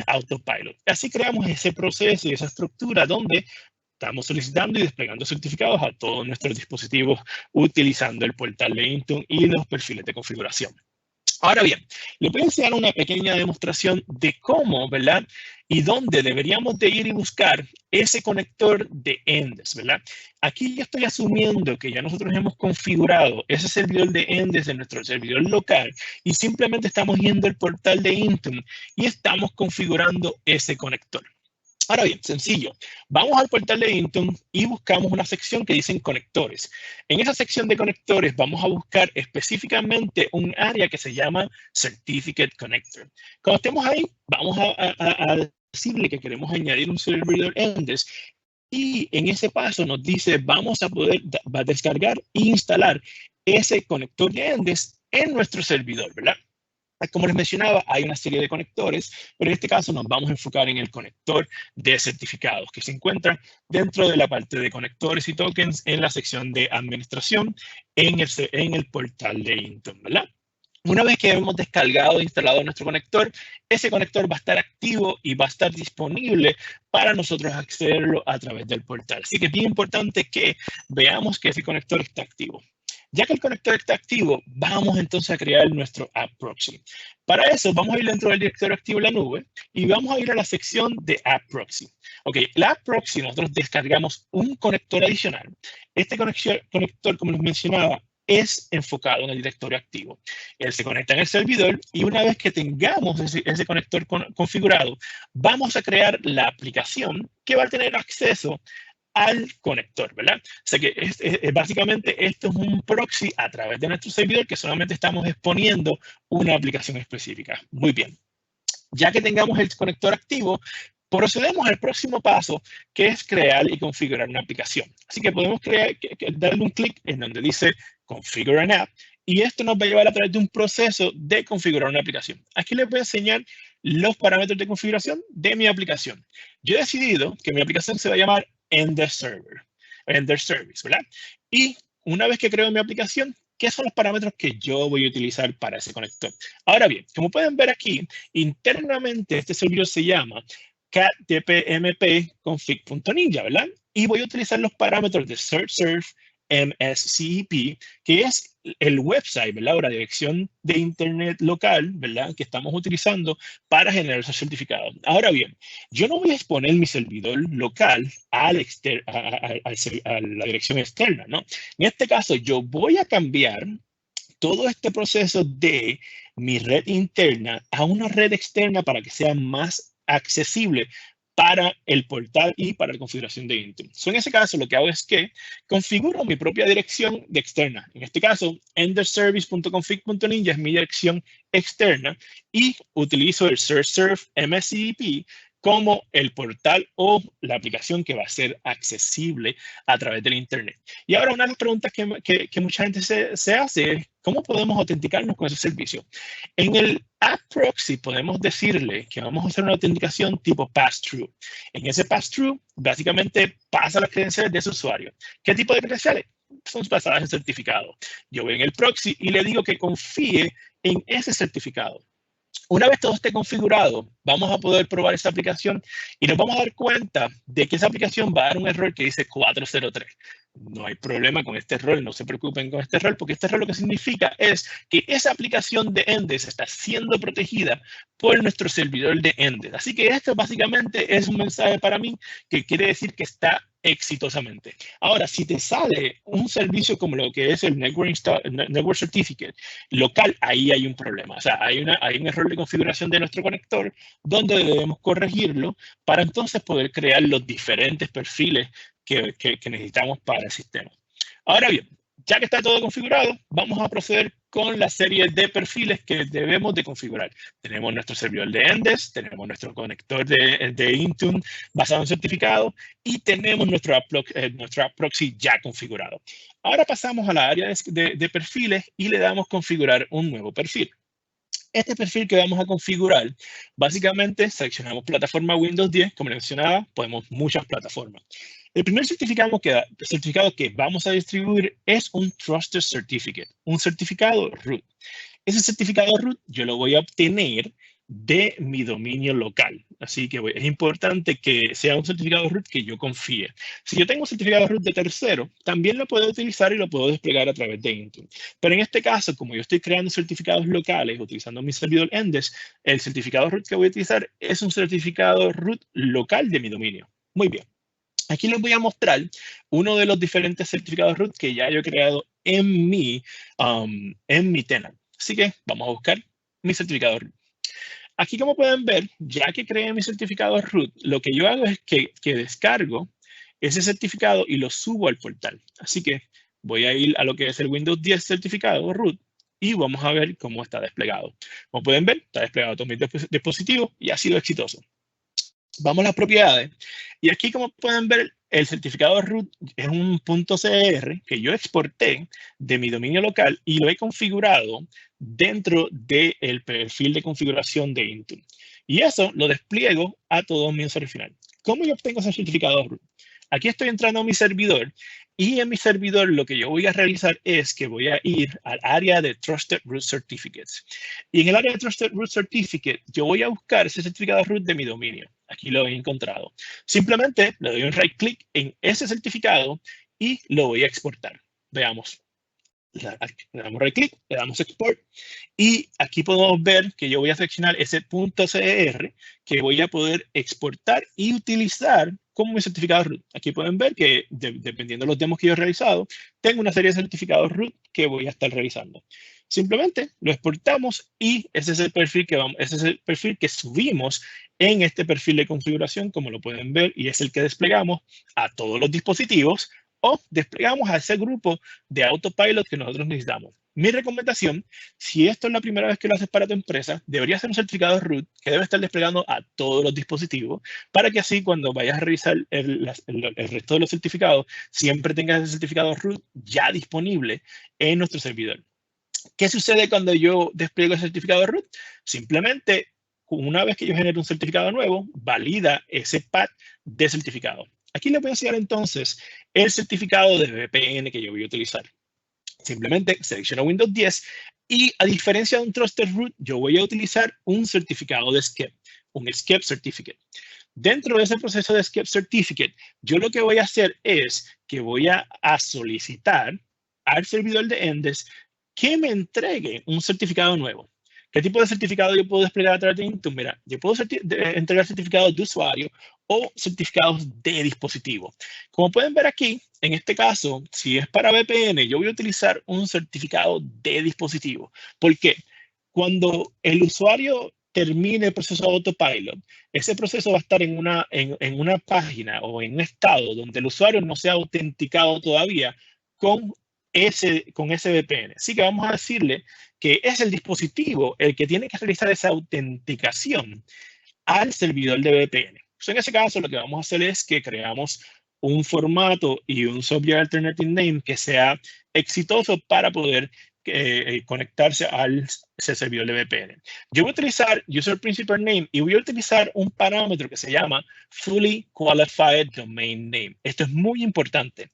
Autopilot. Así creamos ese proceso y esa estructura donde estamos solicitando y desplegando certificados a todos nuestros dispositivos utilizando el portal de Intune y los perfiles de configuración. Ahora bien, les voy a enseñar una pequeña demostración de cómo, ¿verdad?, y dónde deberíamos de ir y buscar ese conector de Endes, ¿verdad? Aquí yo estoy asumiendo que ya nosotros hemos configurado ese servidor de Endes en nuestro servidor local y simplemente estamos yendo al portal de Intune y estamos configurando ese conector. Ahora bien, sencillo. Vamos al portal de Intune y buscamos una sección que dice conectores. En esa sección de conectores vamos a buscar específicamente un área que se llama Certificate Connector. Cuando estemos ahí, vamos a decirle que queremos añadir un servidor Endes y en ese paso nos dice vamos a poder descargar e instalar ese conector de Endes en nuestro servidor, ¿verdad? Como les mencionaba, hay una serie de conectores, pero en este caso nos vamos a enfocar en el conector de certificados que se encuentra dentro de la parte de conectores y tokens en la sección de administración en el portal de Intune, ¿verdad? Una vez que hemos descargado e instalado nuestro conector, ese conector va a estar activo y va a estar disponible para nosotros accederlo a través del portal. Así que es bien importante que veamos que ese conector está activo. Ya que el conector está activo, vamos entonces a crear nuestro App Proxy. Para eso, vamos a ir dentro del directorio activo en la nube y vamos a ir a la sección de App Proxy. Ok, la App Proxy, nosotros descargamos un conector adicional. Este conector, como les mencionaba, es enfocado en el directorio activo. Él se conecta en el servidor y una vez que tengamos ese conector configurado, vamos a crear la aplicación que va a tener acceso al conector, ¿verdad? O sea que básicamente esto es un proxy a través de nuestro servidor que solamente estamos exponiendo una aplicación específica. Muy bien. Ya que tengamos el conector activo, procedemos al próximo paso, que es crear y configurar una aplicación. Así que podemos darle un clic en donde dice Configure an App y esto nos va a llevar a través de un proceso de configurar una aplicación. Aquí les voy a enseñar los parámetros de configuración de mi aplicación. Yo he decidido que mi aplicación se va a llamar Endes Service, ¿verdad? Y una vez que creo mi aplicación, ¿qué son los parámetros que yo voy a utilizar para ese conector? Ahora bien, como pueden ver aquí, internamente este servidor se llama cat-dpmp-config.ninja, ¿verdad? Y voy a utilizar los parámetros de search-serve MSCP, que es el website, ¿verdad? O la dirección de internet local, ¿verdad? Que estamos utilizando para generar esos certificados. Ahora bien, yo no voy a exponer mi servidor local a la dirección externa, ¿no? En este caso, yo voy a cambiar todo este proceso de mi red interna a una red externa para que sea más accesible para el portal y para la configuración de Intune. En ese caso, lo que hago es que configuro mi propia dirección de externa. En este caso, enderservice.config.ninja es mi dirección externa y utilizo el search-serve MSCP como el portal o la aplicación que va a ser accesible a través del Internet. Y ahora una de las preguntas que mucha gente se hace es, ¿cómo podemos autenticarnos con ese servicio? En el App Proxy podemos decirle que vamos a hacer una autenticación tipo pass-through. En ese pass-through, básicamente pasa las credenciales de ese usuario. ¿Qué tipo de credenciales? Son basadas en certificado. Yo voy en el proxy y le digo que confíe en ese certificado. Una vez todo esté configurado, vamos a poder probar esa aplicación y nos vamos a dar cuenta de que esa aplicación va a dar un error que dice 403. No hay problema con este error, no se preocupen con este error, porque este error lo que significa es que esa aplicación de Endes está siendo protegida por nuestro servidor de Endes. Así que esto básicamente es un mensaje para mí que quiere decir que está exitosamente. Ahora, si te sale un servicio como lo que es el Network Certificate local, ahí hay un problema. O sea, hay un error de configuración de nuestro conector donde debemos corregirlo para entonces poder crear los diferentes perfiles que necesitamos para el sistema. Ahora bien, ya que está todo configurado, vamos a proceder con la serie de perfiles que debemos de configurar. Tenemos nuestro servidor de Endes, tenemos nuestro conector de Intune basado en certificado y tenemos nuestro app proxy ya configurado. Ahora pasamos a la área de perfiles y le damos configurar un nuevo perfil. Este perfil que vamos a configurar, básicamente seleccionamos plataforma Windows 10, como mencionaba, podemos muchas plataformas. El primer certificado que vamos a distribuir es un Trusted Certificate, un certificado root. Ese certificado root yo lo voy a obtener de mi dominio local. Así que es importante que sea un certificado root que yo confíe. Si yo tengo un certificado root de tercero, también lo puedo utilizar y lo puedo desplegar a través de Intune. Pero en este caso, como yo estoy creando certificados locales utilizando mi servidor Endes, el certificado root que voy a utilizar es un certificado root local de mi dominio. Muy bien. Aquí les voy a mostrar uno de los diferentes certificados root que ya yo he creado en mi tenant. Así que vamos a buscar mi certificado root. Aquí, como pueden ver, ya que creé mi certificado root, lo que yo hago es que descargo ese certificado y lo subo al portal. Así que voy a ir a lo que es el Windows 10 certificado root y vamos a ver cómo está desplegado. Como pueden ver, está desplegado todo mi dispositivo y ha sido exitoso. Vamos a las propiedades. Y aquí, como pueden ver, el certificado root es un .cr que yo exporté de mi dominio local y lo he configurado dentro del perfil de configuración de Intune. Y eso lo despliego a todo mi usuario final. ¿Cómo yo obtengo ese certificado root? Aquí estoy entrando a mi servidor y en mi servidor lo que yo voy a realizar es que voy a ir al área de Trusted Root Certificates. Y en el área de Trusted Root Certificate yo voy a buscar ese certificado root de mi dominio. Aquí lo he encontrado. Simplemente le doy un right click en ese certificado y lo voy a exportar. Veamos. Le damos right click, le damos export y aquí podemos ver que yo voy a seleccionar ese .cr que voy a poder exportar y utilizar como mi certificado root. Aquí pueden ver que dependiendo de los demos que yo he realizado, tengo una serie de certificados root que voy a estar realizando. Simplemente lo exportamos y ese es el perfil que subimos en este perfil de configuración, como lo pueden ver, y es el que desplegamos a todos los dispositivos o desplegamos a ese grupo de autopilot que nosotros necesitamos. Mi recomendación, si esto es la primera vez que lo haces para tu empresa, debería ser un certificado root que debe estar desplegando a todos los dispositivos para que así cuando vayas a revisar el resto de los certificados, siempre tengas ese certificado root ya disponible en nuestro servidor. ¿Qué sucede cuando yo despliego el certificado root? Simplemente, una vez que yo genero un certificado nuevo, valida ese path de certificado. Aquí les voy a enseñar entonces el certificado de VPN que yo voy a utilizar. Simplemente selecciono Windows 10 y a diferencia de un Trusted Root, yo voy a utilizar un certificado de SCEP, un SCEP Certificate. Dentro de ese proceso de SCEP Certificate, yo lo que voy a hacer es que voy a solicitar al servidor de Endes que me entregue un certificado nuevo. ¿Qué tipo de certificado yo puedo desplegar a través de Intune? Mira, yo puedo entregar certificados de usuario o certificados de dispositivo. Como pueden ver aquí, en este caso, si es para VPN, yo voy a utilizar un certificado de dispositivo. ¿Por qué? Cuando el usuario termine el proceso de autopilot, ese proceso va a estar en una página o en un estado donde el usuario no se ha autenticado todavía con ese VPN. Así que vamos a decirle que es el dispositivo el que tiene que realizar esa autenticación al servidor de VPN. En ese caso, lo que vamos a hacer es que creamos un formato y un Subject Alternative Name que sea exitoso para poder conectarse al servidor de VPN. Yo voy a utilizar User Principal Name y voy a utilizar un parámetro que se llama Fully Qualified Domain Name. Esto es muy importante.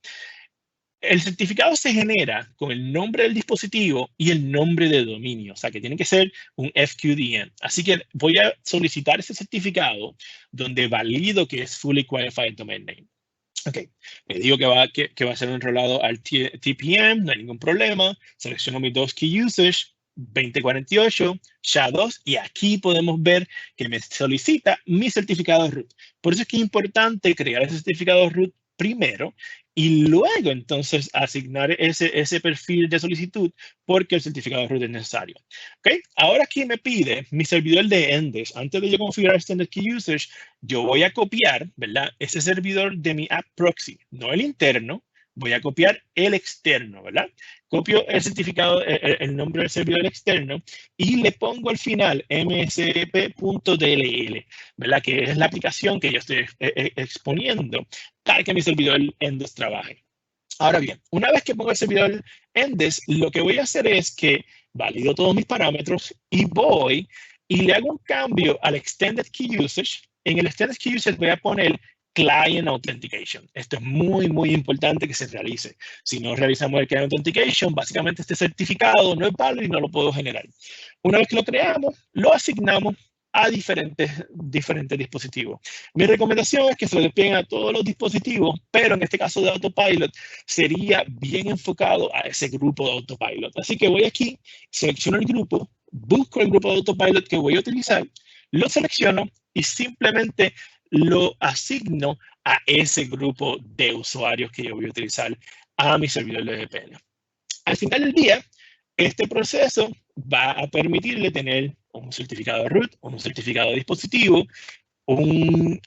El certificado se genera con el nombre del dispositivo y el nombre de dominio, o sea que tiene que ser un FQDN. Así que voy a solicitar ese certificado donde valido que es Fully Qualified Domain Name. Ok, le digo que va a ser enrolado al TPM, no hay ningún problema. Selecciono mis dos key usage, 2048, SHA-2, y aquí podemos ver que me solicita mi certificado root. Por eso es que es importante crear ese certificado root primero y luego entonces asignar ese perfil de solicitud porque el certificado root es necesario. ¿Okay? Ahora aquí me pide mi servidor de Endes. Antes de yo configurar Extended Key Usage, yo voy a copiar, ¿verdad? Ese servidor de mi app proxy, no el interno. Voy a copiar el externo, ¿verdad? Copio el certificado, el nombre del servidor externo y le pongo al final msp.dll, ¿verdad? Que es la aplicación que yo estoy exponiendo para que mi servidor Endes trabaje. Ahora bien, una vez que pongo el servidor Endes, lo que voy a hacer es que valido todos mis parámetros y voy y le hago un cambio al Extended Key Usage. En el Extended Key Usage voy a poner Client Authentication. Esto es muy, muy importante que se realice. Si no realizamos el Client Authentication, básicamente este certificado no es válido y no lo puedo generar. Una vez que lo creamos, lo asignamos a diferentes dispositivos. Mi recomendación es que se lo desplieguen a todos los dispositivos, pero en este caso de Autopilot sería bien enfocado a ese grupo de Autopilot. Así que voy aquí, selecciono el grupo, busco el grupo de Autopilot que voy a utilizar, lo selecciono y simplemente lo asigno a ese grupo de usuarios que yo voy a utilizar a mi servidor de VPN. Al final del día, este proceso va a permitirle tener un certificado root, un certificado de dispositivo, un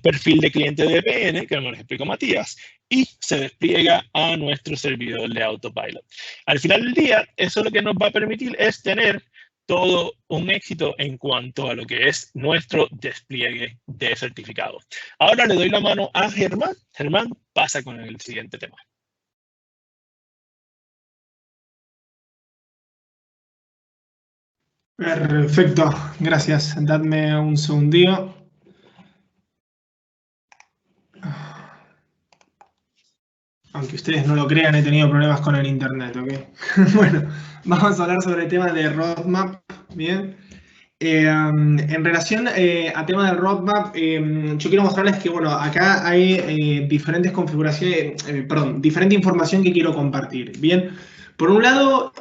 perfil de cliente de VPN, que me lo explicó Matías, y se despliega a nuestro servidor de Autopilot. Al final del día, eso lo que nos va a permitir es tener todo un éxito en cuanto a lo que es nuestro despliegue de certificado. Ahora le doy la mano a Germán. Germán, pasa con el siguiente tema. Perfecto, gracias. Dadme un segundillo. Aunque ustedes no lo crean, he tenido problemas con el internet, ¿ok? Bueno, vamos a hablar sobre el tema de roadmap, ¿bien? En relación a tema del roadmap, yo quiero mostrarles que, bueno, acá hay diferentes configuraciones, diferente información que quiero compartir, ¿bien? Por un lado,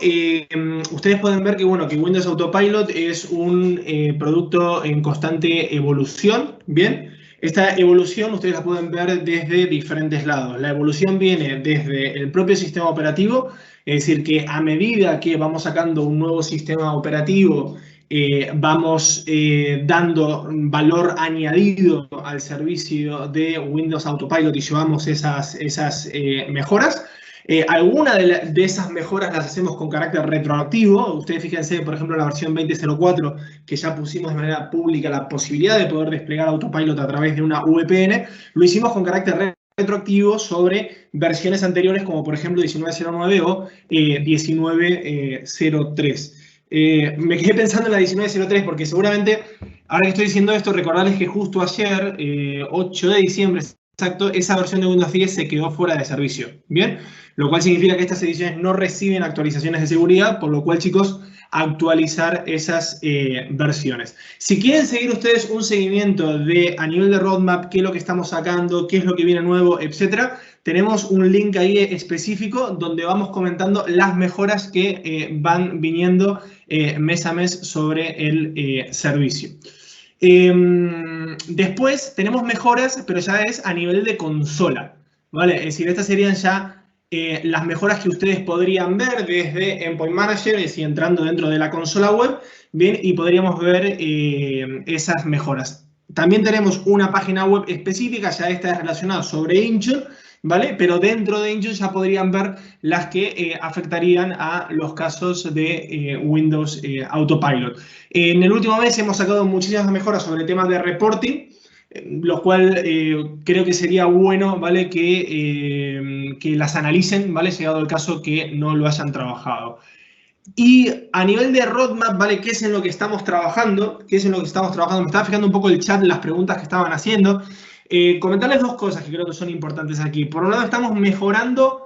ustedes pueden ver que, bueno, que Windows Autopilot es un producto en constante evolución, ¿bien? Esta evolución ustedes la pueden ver desde diferentes lados. La evolución viene desde el propio sistema operativo, es decir, que a medida que vamos sacando un nuevo sistema operativo, vamos dando valor añadido al servicio de Windows Autopilot y llevamos esas mejoras. Algunas de esas mejoras las hacemos con carácter retroactivo. Ustedes fíjense, por ejemplo, en la versión 20.04, que ya pusimos de manera pública la posibilidad de poder desplegar Autopilot a través de una VPN. Lo hicimos con carácter retroactivo sobre versiones anteriores, como por ejemplo 19.09 o 19.03. Me quedé pensando en la 19.03 porque seguramente, ahora que estoy diciendo esto, recordarles que justo ayer, 8 de diciembre, exacto, esa versión de Windows 10 se quedó fuera de servicio, ¿bien? Lo cual significa que estas ediciones no reciben actualizaciones de seguridad, por lo cual, chicos, actualizar esas versiones. Si quieren seguir ustedes un seguimiento de a nivel de roadmap, qué es lo que estamos sacando, qué es lo que viene nuevo, etcétera, tenemos un link ahí específico donde vamos comentando las mejoras que van viniendo mes a mes sobre el servicio. Después tenemos mejoras, pero ya es a nivel de consola, ¿vale? Es decir, estas serían ya las mejoras que ustedes podrían ver desde Endpoint Manager, es decir, entrando dentro de la consola web, bien, y podríamos ver esas mejoras. También tenemos una página web específica, ya esta es relacionada sobre Intune, ¿vale? Pero dentro de Intune ya podrían ver las que afectarían a los casos de Windows Autopilot. En el último mes hemos sacado muchísimas mejoras sobre temas de reporting, lo cual creo que sería bueno, ¿vale? Que las analicen, ¿vale? Llegado el caso que no lo hayan trabajado. Y a nivel de roadmap, ¿vale? ¿Qué es en lo que estamos trabajando? ¿Qué es en lo que estamos trabajando? Me estaba fijando un poco el chat, las preguntas que estaban haciendo. Comentarles dos cosas que creo que son importantes aquí. Por un lado, estamos mejorando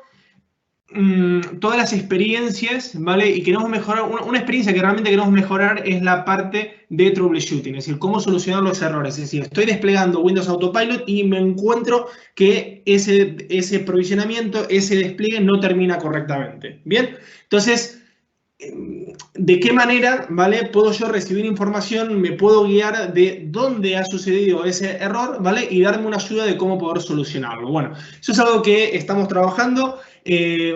todas las experiencias, ¿vale? Y queremos mejorar, una experiencia que realmente queremos mejorar es la parte de troubleshooting, es decir, cómo solucionar los errores. Es decir, estoy desplegando Windows Autopilot y me encuentro que ese provisionamiento, ese despliegue no termina correctamente. Bien, entonces, ¿de qué manera, ¿vale? Puedo yo recibir información, me puedo guiar de dónde ha sucedido ese error, ¿vale? Y darme una ayuda de cómo poder solucionarlo. Bueno, eso es algo que estamos trabajando.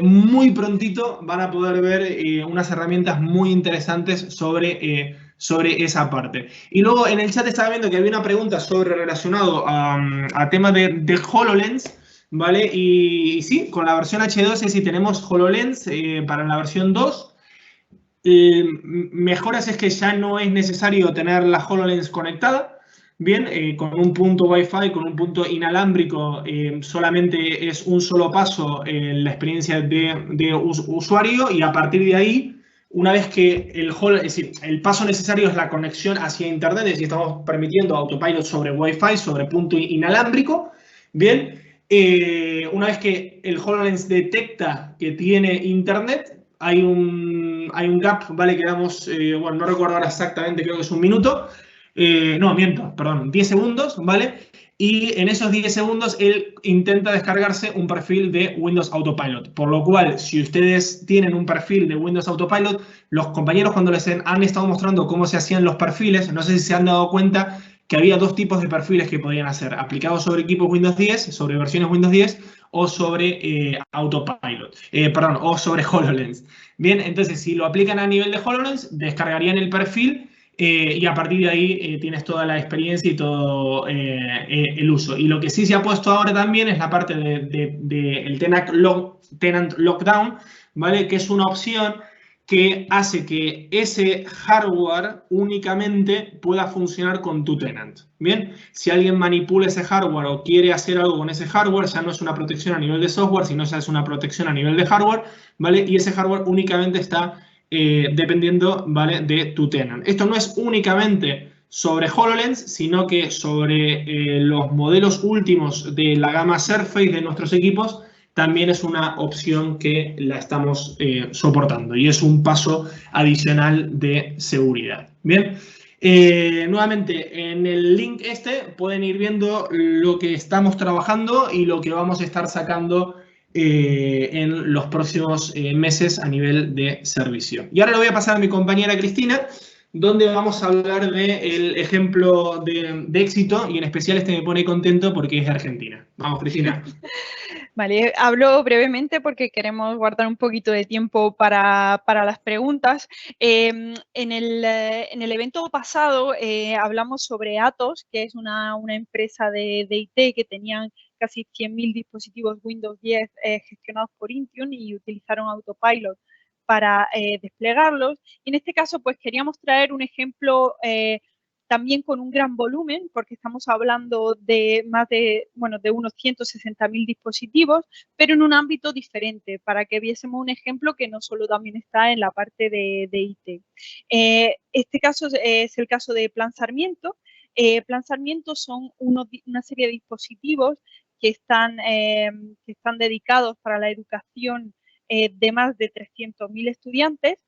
Muy prontito van a poder ver unas herramientas muy interesantes sobre esa parte. Y luego en el chat estaba viendo que había una pregunta relacionado a tema de HoloLens, ¿vale? Y sí, con la versión H12 sí tenemos HoloLens para la versión 2. Mejoras es que ya no es necesario tener la HoloLens conectada. Bien, con un punto Wi-Fi, con un punto inalámbrico, solamente es un solo paso en la experiencia de usuario, y a partir de ahí, una vez que es decir, el paso necesario es la conexión hacia Internet, es decir, estamos permitiendo autopilot sobre Wi-Fi, sobre punto inalámbrico. Bien, una vez que el HoloLens detecta que tiene Internet, hay un gap, ¿vale? Que damos, bueno, no recuerdo ahora exactamente, creo que es un minuto. No, miento, perdón, 10 segundos, ¿vale? Y en esos 10 segundos él intenta descargarse un perfil de Windows Autopilot. Por lo cual, si ustedes tienen un perfil de Windows Autopilot, los compañeros cuando les han estado mostrando cómo se hacían los perfiles, no sé si se han dado cuenta que había dos tipos de perfiles que podían hacer, aplicados sobre equipos Windows 10, sobre versiones Windows 10, o sobre Autopilot, perdón, o sobre HoloLens. Bien, entonces si lo aplican a nivel de HoloLens, descargarían el perfil y a partir de ahí tienes toda la experiencia y todo el uso. Y lo que sí se ha puesto ahora también es la parte del Tenant Lockdown, ¿vale? Que es una opción que hace que ese hardware únicamente pueda funcionar con tu tenant. Bien, si alguien manipula ese hardware o quiere hacer algo con ese hardware, ya no es una protección a nivel de software, sino ya es una protección a nivel de hardware, ¿vale? Y ese hardware únicamente está dependiendo, ¿vale? De tu tenant. Esto no es únicamente sobre HoloLens, sino que sobre los modelos últimos de la gama Surface de nuestros equipos, también es una opción que la estamos soportando y es un paso adicional de seguridad. Bien, nuevamente en el link pueden ir viendo lo que estamos trabajando y lo que vamos a estar sacando en los próximos meses a nivel de servicio. Y ahora le voy a pasar a mi compañera Cristina, donde vamos a hablar del ejemplo de éxito, y en especial me pone contento porque es de Argentina. Vamos, Cristina. Vale, hablo brevemente porque queremos guardar un poquito de tiempo para las preguntas. En el evento pasado hablamos sobre Atos, que es una empresa de IT que tenían casi 100.000 dispositivos Windows 10 gestionados por Intune y utilizaron Autopilot para desplegarlos. Y en este caso, pues queríamos traer un ejemplo también con un gran volumen, porque estamos hablando de más de, bueno, de unos 160.000 dispositivos, pero en un ámbito diferente, para que viésemos un ejemplo que no solo también está en la parte de IT. Este caso es el caso de Plan Sarmiento. Plan Sarmiento son una serie de dispositivos que están dedicados para la educación de más de 300.000 estudiantes.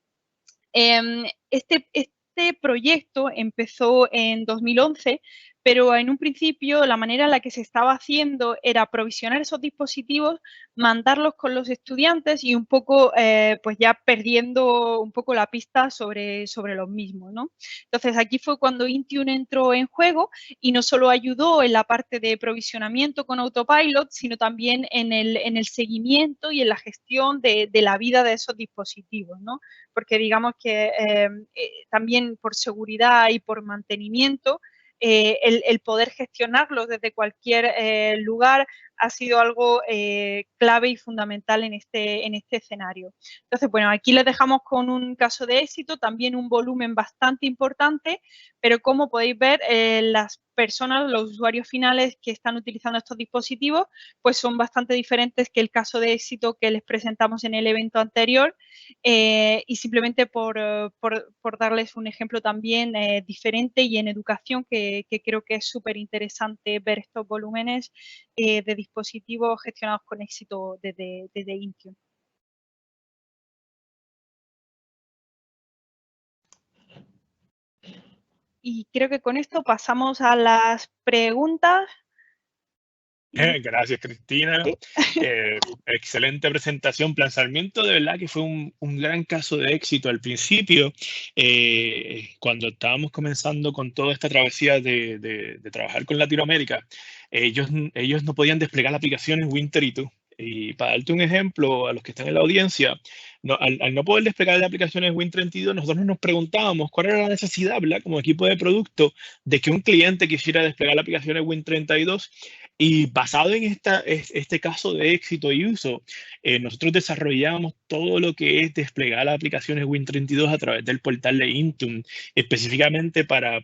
Este proyecto empezó en 2011, pero en un principio la manera en la que se estaba haciendo era provisionar esos dispositivos, mandarlos con los estudiantes y un poco pues ya perdiendo un poco la pista sobre los mismos, ¿no? Entonces aquí fue cuando Intune entró en juego y no solo ayudó en la parte de provisionamiento con Autopilot, sino también en el seguimiento y en la gestión de la vida de esos dispositivos, ¿no? Porque digamos que también por seguridad y por mantenimiento el poder gestionarlos desde cualquier lugar ha sido algo clave y fundamental en este escenario. Entonces, bueno, aquí les dejamos con un caso de éxito, también un volumen bastante importante, pero como podéis ver, las personas, los usuarios finales que están utilizando estos dispositivos, pues son bastante diferentes que el caso de éxito que les presentamos en el evento anterior, y simplemente por darles un ejemplo también diferente y en educación, que creo que es súper interesante ver estos volúmenes de dispositivos gestionados con éxito desde Intune. Y creo que con esto pasamos a las preguntas. Gracias, Cristina. Excelente presentación, planteamiento. De verdad que fue un gran caso de éxito al principio, cuando estábamos comenzando con toda esta travesía de trabajar con Latinoamérica. Ellos no podían desplegar la aplicación en Win32. Y para darte un ejemplo, a los que están en la audiencia, al no poder desplegar la aplicación en Win32, nosotros nos preguntábamos cuál era la necesidad, ¿verdad? Como equipo de producto, de que un cliente quisiera desplegar la aplicación en Win32. Y basado en este caso de éxito y uso, nosotros desarrollamos todo lo que es desplegar las aplicaciones Win32 a través del portal de Intune, específicamente para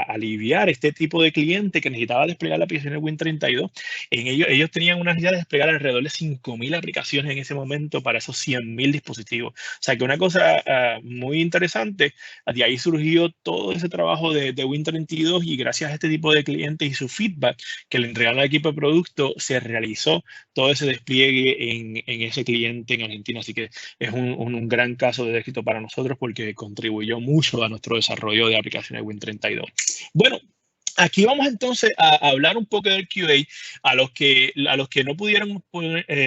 aliviar este tipo de cliente que necesitaba desplegar la aplicación de Win32. Ellos tenían una necesidad de desplegar alrededor de 5.000 aplicaciones en ese momento para esos 100.000 dispositivos. O sea que una cosa muy interesante, de ahí surgió todo ese trabajo de Win32, y gracias a este tipo de clientes y su feedback que le entregaron al equipo de producto, se realizó todo ese despliegue en ese cliente en Argentina. Así que es un gran caso de éxito para nosotros, porque contribuyó mucho a nuestro desarrollo de aplicaciones Win32. Bueno, aquí vamos entonces a hablar un poco del QA. A los que no pudieron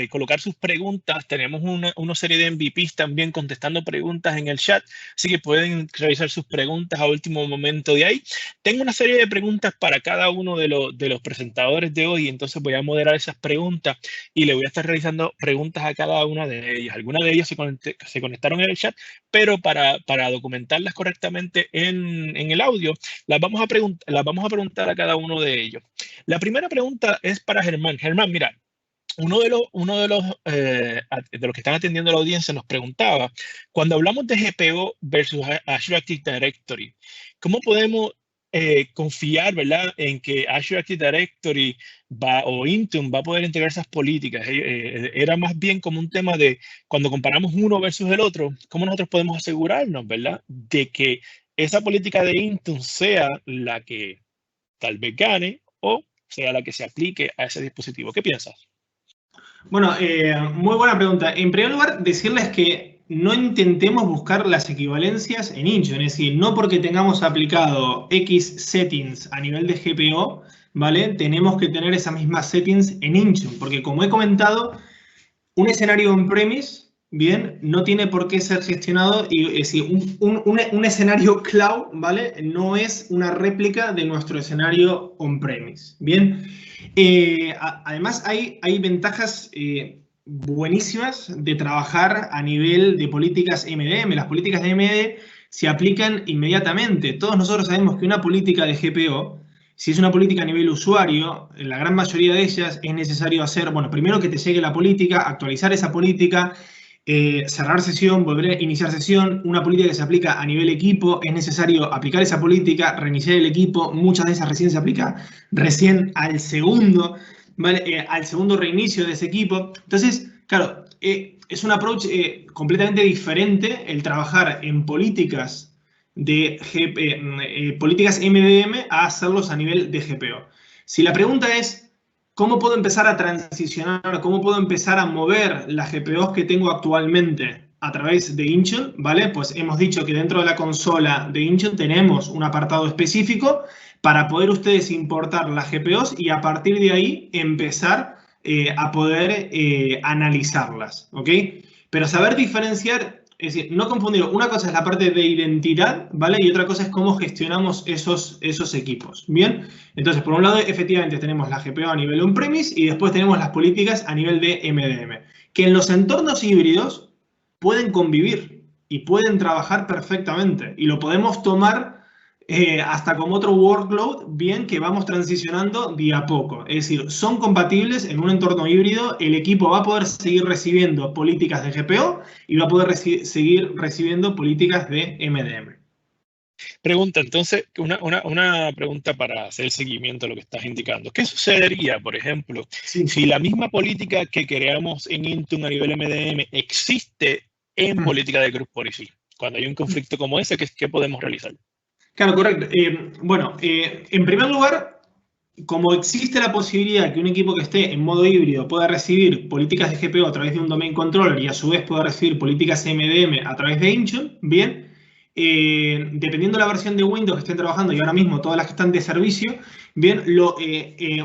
colocar sus preguntas, tenemos una serie de MVPs también contestando preguntas en el chat, así que pueden realizar sus preguntas a último momento de ahí. Tengo una serie de preguntas para cada uno de los presentadores de hoy, entonces voy a moderar esas preguntas y le voy a estar realizando preguntas a cada una de ellas. Algunas de ellas se conectaron en el chat, pero para documentarlas correctamente en el audio, las vamos a preguntar a cada uno de ellos. La primera pregunta es para Germán. Germán, mira, uno de los que están atendiendo la audiencia nos preguntaba, cuando hablamos de GPO versus Azure Active Directory, ¿cómo podemos confiar, ¿verdad?, en que Azure Active Directory o Intune va a poder integrar esas políticas? Era más bien como un tema de cuando comparamos uno versus el otro, ¿cómo nosotros podemos asegurarnos, ¿verdad?, de que esa política de Intune sea la que tal vez gane o sea la que se aplique a ese dispositivo? ¿Qué piensas? Bueno, muy buena pregunta. En primer lugar, decirles que no intentemos buscar las equivalencias en Intune. Es decir, no porque tengamos aplicado X settings a nivel de GPO, ¿vale?, tenemos que tener esas mismas settings en Intune. Porque como he comentado, un escenario on-premise, bien, no tiene por qué ser gestionado, y es decir, un escenario cloud, ¿vale?, no es una réplica de nuestro escenario on-premise, bien. Además, hay ventajas buenísimas de trabajar a nivel de políticas MDM. Las políticas de MDM se aplican inmediatamente. Todos nosotros sabemos que una política de GPO, si es una política a nivel usuario, en la gran mayoría de ellas es necesario hacer, bueno, primero que te llegue la política, actualizar esa política, cerrar sesión, volver a iniciar sesión. Una política que se aplica a nivel equipo, es necesario aplicar esa política, reiniciar el equipo. Muchas de esas recién se aplica recién al segundo, ¿vale?, al segundo reinicio de ese equipo. Entonces, claro, es un approach completamente diferente el trabajar en políticas políticas MDM a hacerlos a nivel de GPO. Si la pregunta es ¿cómo puedo empezar a transicionar, cómo puedo empezar a mover las GPOs que tengo actualmente a través de Intune, ¿vale?, pues hemos dicho que dentro de la consola de Intune tenemos un apartado específico para poder ustedes importar las GPOs y a partir de ahí empezar a poder analizarlas, ¿ok? Pero saber diferenciar, es decir, no confundir, una cosa es la parte de identidad, ¿vale?, y otra cosa es cómo gestionamos esos equipos, ¿bien? Entonces, por un lado, efectivamente, tenemos la GPO a nivel on-premise y después tenemos las políticas a nivel de MDM, que en los entornos híbridos pueden convivir y pueden trabajar perfectamente y lo podemos tomar hasta como otro workload, bien, que vamos transicionando de a poco. Es decir, son compatibles en un entorno híbrido, el equipo va a poder seguir recibiendo políticas de GPO y va a poder seguir recibiendo políticas de MDM. Pregunta, entonces, una pregunta para hacer el seguimiento de lo que estás indicando. ¿Qué sucedería, por ejemplo, si la misma política que creamos en Intune a nivel MDM existe en política de Group Policy? Cuando hay un conflicto como ese, ¿qué podemos realizar? Claro, correcto. En primer lugar, como existe la posibilidad que un equipo que esté en modo híbrido pueda recibir políticas de GPO a través de un domain controller y a su vez pueda recibir políticas MDM a través de Intune, bien, dependiendo de la versión de Windows que estén trabajando y ahora mismo todas las que están de servicio, bien,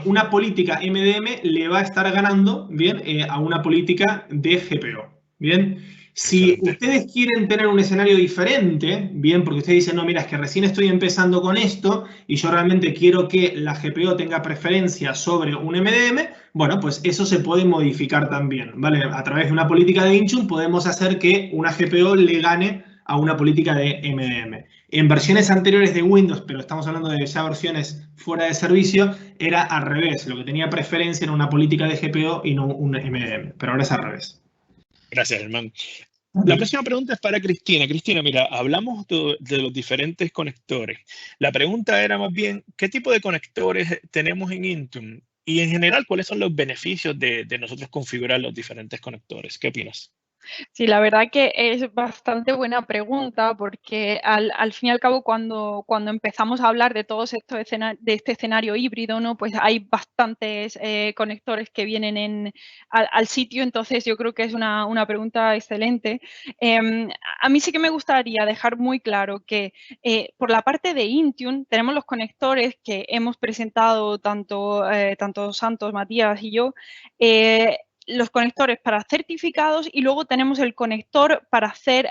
una política MDM le va a estar ganando, bien, a una política de GPO, bien. Si Excelente. ustedes quieren tener un escenario diferente, bien, porque ustedes dicen, no, mira, es que recién estoy empezando con esto y yo realmente quiero que la GPO tenga preferencia sobre un MDM, bueno, pues eso se puede modificar también, ¿vale? A través de una política de Intune podemos hacer que una GPO le gane a una política de MDM. En versiones anteriores de Windows, pero estamos hablando de ya versiones fuera de servicio, era al revés. Lo que tenía preferencia era una política de GPO y no un MDM, pero ahora es al revés. Gracias, Germán. La próxima pregunta es para Cristina. Cristina, mira, hablamos de los diferentes conectores. La pregunta era más bien, ¿qué tipo de conectores tenemos en Intune? Y en general, ¿cuáles son los beneficios de nosotros configurar los diferentes conectores? ¿Qué opinas? Sí, la verdad que es bastante buena pregunta porque al fin y al cabo cuando empezamos a hablar de todos estos de este escenario híbrido, ¿no? Pues hay bastantes conectores que vienen al sitio, entonces yo creo que es una pregunta excelente. A mí sí que me gustaría dejar muy claro que por la parte de Intune tenemos los conectores que hemos presentado tanto Santos, Matías y yo, los conectores para certificados y luego tenemos el conector para hacer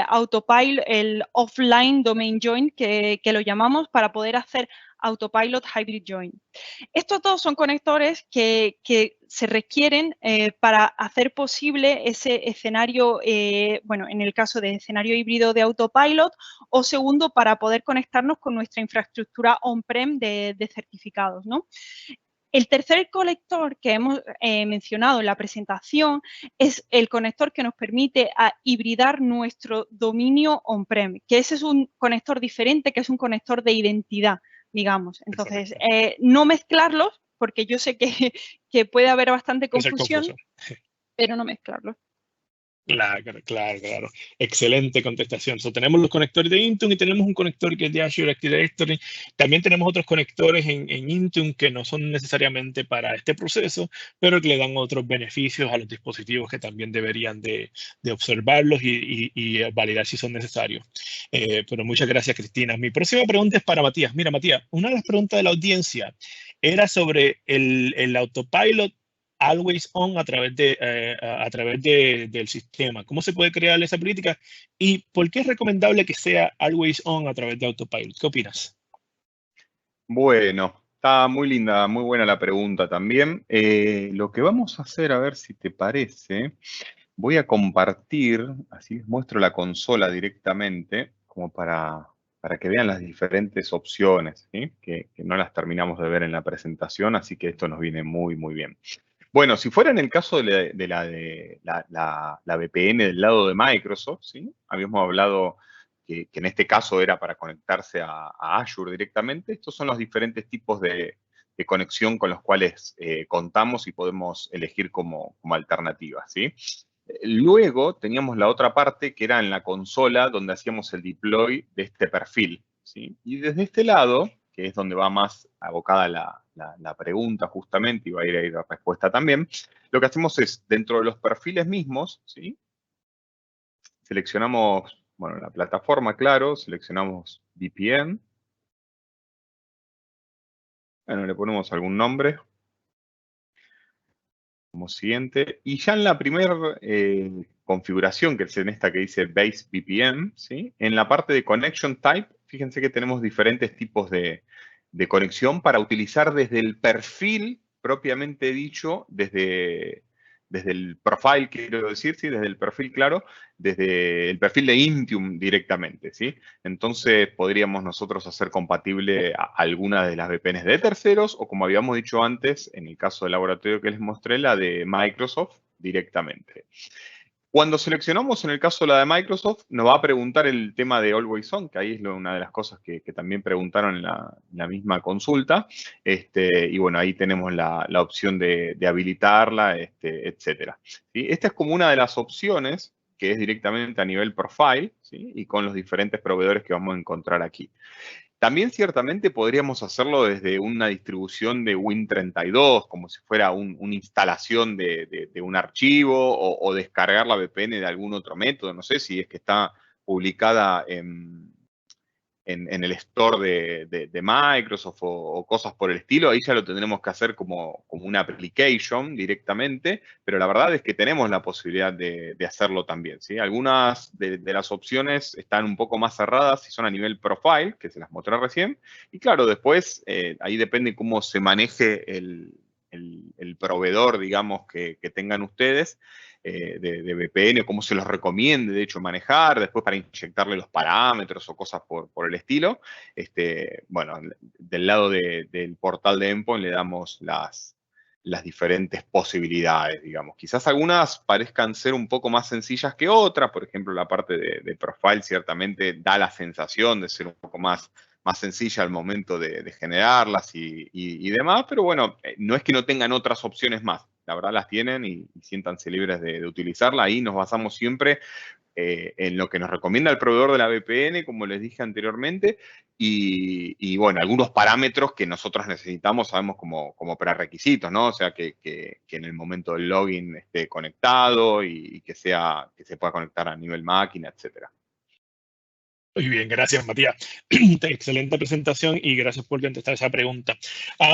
autopilot, el offline domain join que lo llamamos para poder hacer autopilot hybrid join. Estos dos son conectores que se requieren para hacer posible ese escenario, bueno, en el caso de escenario híbrido de autopilot, o segundo, para poder conectarnos con nuestra infraestructura on-prem de certificados, ¿no? El tercer conector que hemos mencionado en la presentación es el conector que nos permite hibridar nuestro dominio on-prem, que ese es un conector diferente, que es un conector de identidad, digamos. Entonces, no mezclarlos, porque yo sé que puede haber bastante confusión, pero no mezclarlos. Claro. Excelente contestación. Tenemos los conectores de Intune y tenemos un conector que es de Azure Active Directory. También tenemos otros conectores en Intune que no son necesariamente para este proceso, pero que le dan otros beneficios a los dispositivos que también deberían de observarlos y validar si son necesarios. Pero muchas gracias, Cristina. Mi próxima pregunta es para Matías. Mira, Matías, una de las preguntas de la audiencia era sobre el autopilot always on a través del sistema. ¿Cómo se puede crear esa política? ¿Y por qué es recomendable que sea always on a través de autopilot? ¿Qué opinas? Bueno, está muy linda, muy buena la pregunta también. Lo que vamos a hacer, a ver si te parece, voy a compartir, así les muestro la consola directamente, como para que vean las diferentes opciones, ¿sí? que no las terminamos de ver en la presentación, así que esto nos viene muy, muy bien. Bueno, si fuera en el caso de la VPN del lado de Microsoft, ¿sí? Habíamos hablado que en este caso era para conectarse a Azure directamente. Estos son los diferentes tipos de conexión con los cuales contamos y podemos elegir como alternativa, ¿sí? Luego teníamos la otra parte que era en la consola donde hacíamos el deploy de este perfil, ¿sí? Y desde este lado, que es donde va más abocada la pregunta justamente, y va a ir ahí la respuesta también, lo que hacemos es, dentro de los perfiles mismos, ¿sí? Seleccionamos, bueno, la plataforma, claro, seleccionamos VPN. Bueno, le ponemos algún nombre. Como siguiente. Y ya en la primera configuración, que es en esta que dice Base VPN, ¿sí? En la parte de Connection Type, fíjense que tenemos diferentes tipos de conexión para utilizar desde el perfil propiamente dicho, desde desde el profile, quiero decir, ¿sí? Desde el perfil, claro, desde el perfil de Intune directamente, ¿sí? Entonces podríamos nosotros hacer compatible alguna de las VPNs de terceros o, como habíamos dicho antes, en el caso del laboratorio que les mostré, la de Microsoft directamente. Cuando seleccionamos en el caso de la de Microsoft, nos va a preguntar el tema de Always On, que ahí es una de las cosas que también preguntaron en la misma consulta. Y bueno, ahí tenemos la opción de habilitarla, etcétera. ¿Sí? Esta es como una de las opciones que es directamente a nivel profile, ¿sí? Y con los diferentes proveedores que vamos a encontrar aquí. También ciertamente podríamos hacerlo desde una distribución de Win32, como si fuera una instalación de un archivo o descargar la VPN de algún otro método. No sé si es que está publicada en el store de Microsoft o cosas por el estilo. Ahí ya lo tendremos que hacer como una application directamente, pero la verdad es que tenemos la posibilidad de hacerlo también, ¿sí? Algunas de las opciones están un poco más cerradas si son a nivel profile, que se las mostré recién, y claro, después ahí depende cómo se maneje el proveedor, digamos, que tengan ustedes, de VPN, o cómo se los recomiende, de hecho, manejar, después para inyectarle los parámetros o cosas por el estilo. Bueno, del lado del portal de Endpoint le damos las diferentes posibilidades, digamos. Quizás algunas parezcan ser un poco más sencillas que otras, por ejemplo, la parte de profile ciertamente da la sensación de ser un poco más sencilla al momento de generarlas y demás, pero bueno, no es que no tengan otras opciones más, la verdad las tienen y siéntanse libres de utilizarla. Ahí nos basamos siempre en lo que nos recomienda el proveedor de la VPN, como les dije anteriormente, y bueno, algunos parámetros que nosotros necesitamos, sabemos como prerequisitos, ¿no? O sea, que en el momento del login esté conectado y que se pueda conectar a nivel máquina, etcétera. Muy bien, gracias, Matías. Excelente presentación y gracias por contestar esa pregunta.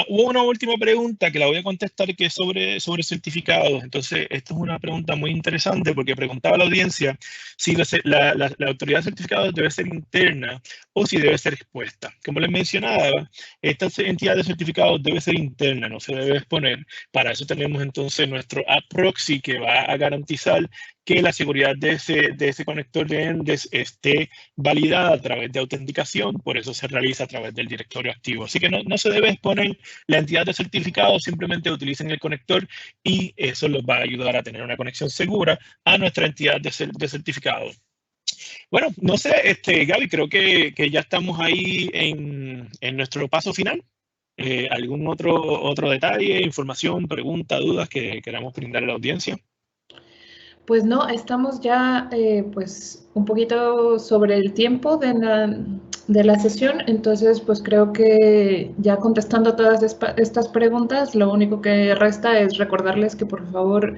Hubo una última pregunta que la voy a contestar, que es sobre certificados. Entonces, esta es una pregunta muy interesante porque preguntaba a la audiencia si la autoridad de certificados debe ser interna o si debe ser expuesta. Como les mencionaba, esta entidad de certificados debe ser interna, no se debe exponer. Para eso tenemos entonces nuestro app proxy, que va a garantizar que la seguridad de ese conector de Endes esté validada a través de autenticación, por eso se realiza a través del directorio activo. Así que no se debe exponer la entidad de certificado, simplemente utilicen el conector y eso los va a ayudar a tener una conexión segura a nuestra entidad de certificado. Bueno, no sé, Gaby, creo que ya estamos ahí en nuestro paso final. ¿Algún otro detalle, información, pregunta, dudas que queramos brindar a la audiencia? Pues no, estamos ya pues un poquito sobre el tiempo de la sesión, entonces pues creo que ya contestando todas estas preguntas, lo único que resta es recordarles que por favor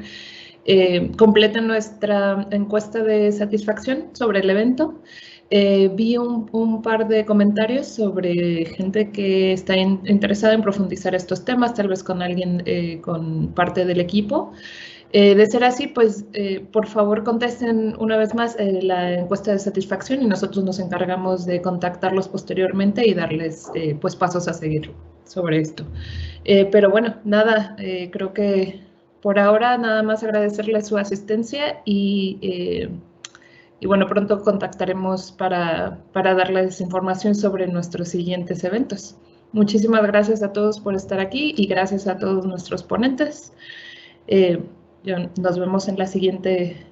completen nuestra encuesta de satisfacción sobre el evento. Vi un par de comentarios sobre gente que está interesada en profundizar estos temas, tal vez con alguien, con parte del equipo. De ser así, pues por favor contesten una vez más la encuesta de satisfacción y nosotros nos encargamos de contactarlos posteriormente y darles pues pasos a seguir sobre esto. Pero bueno, nada, creo que por ahora nada más agradecerles su asistencia y bueno, pronto contactaremos para darles información sobre nuestros siguientes eventos. Muchísimas gracias a todos por estar aquí y gracias a todos nuestros ponentes. Nos vemos en la siguiente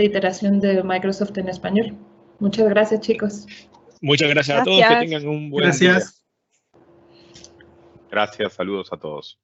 iteración de Microsoft en español. Muchas gracias, chicos. Muchas gracias a todos. Que tengan un buen día. Gracias. Gracias, saludos a todos.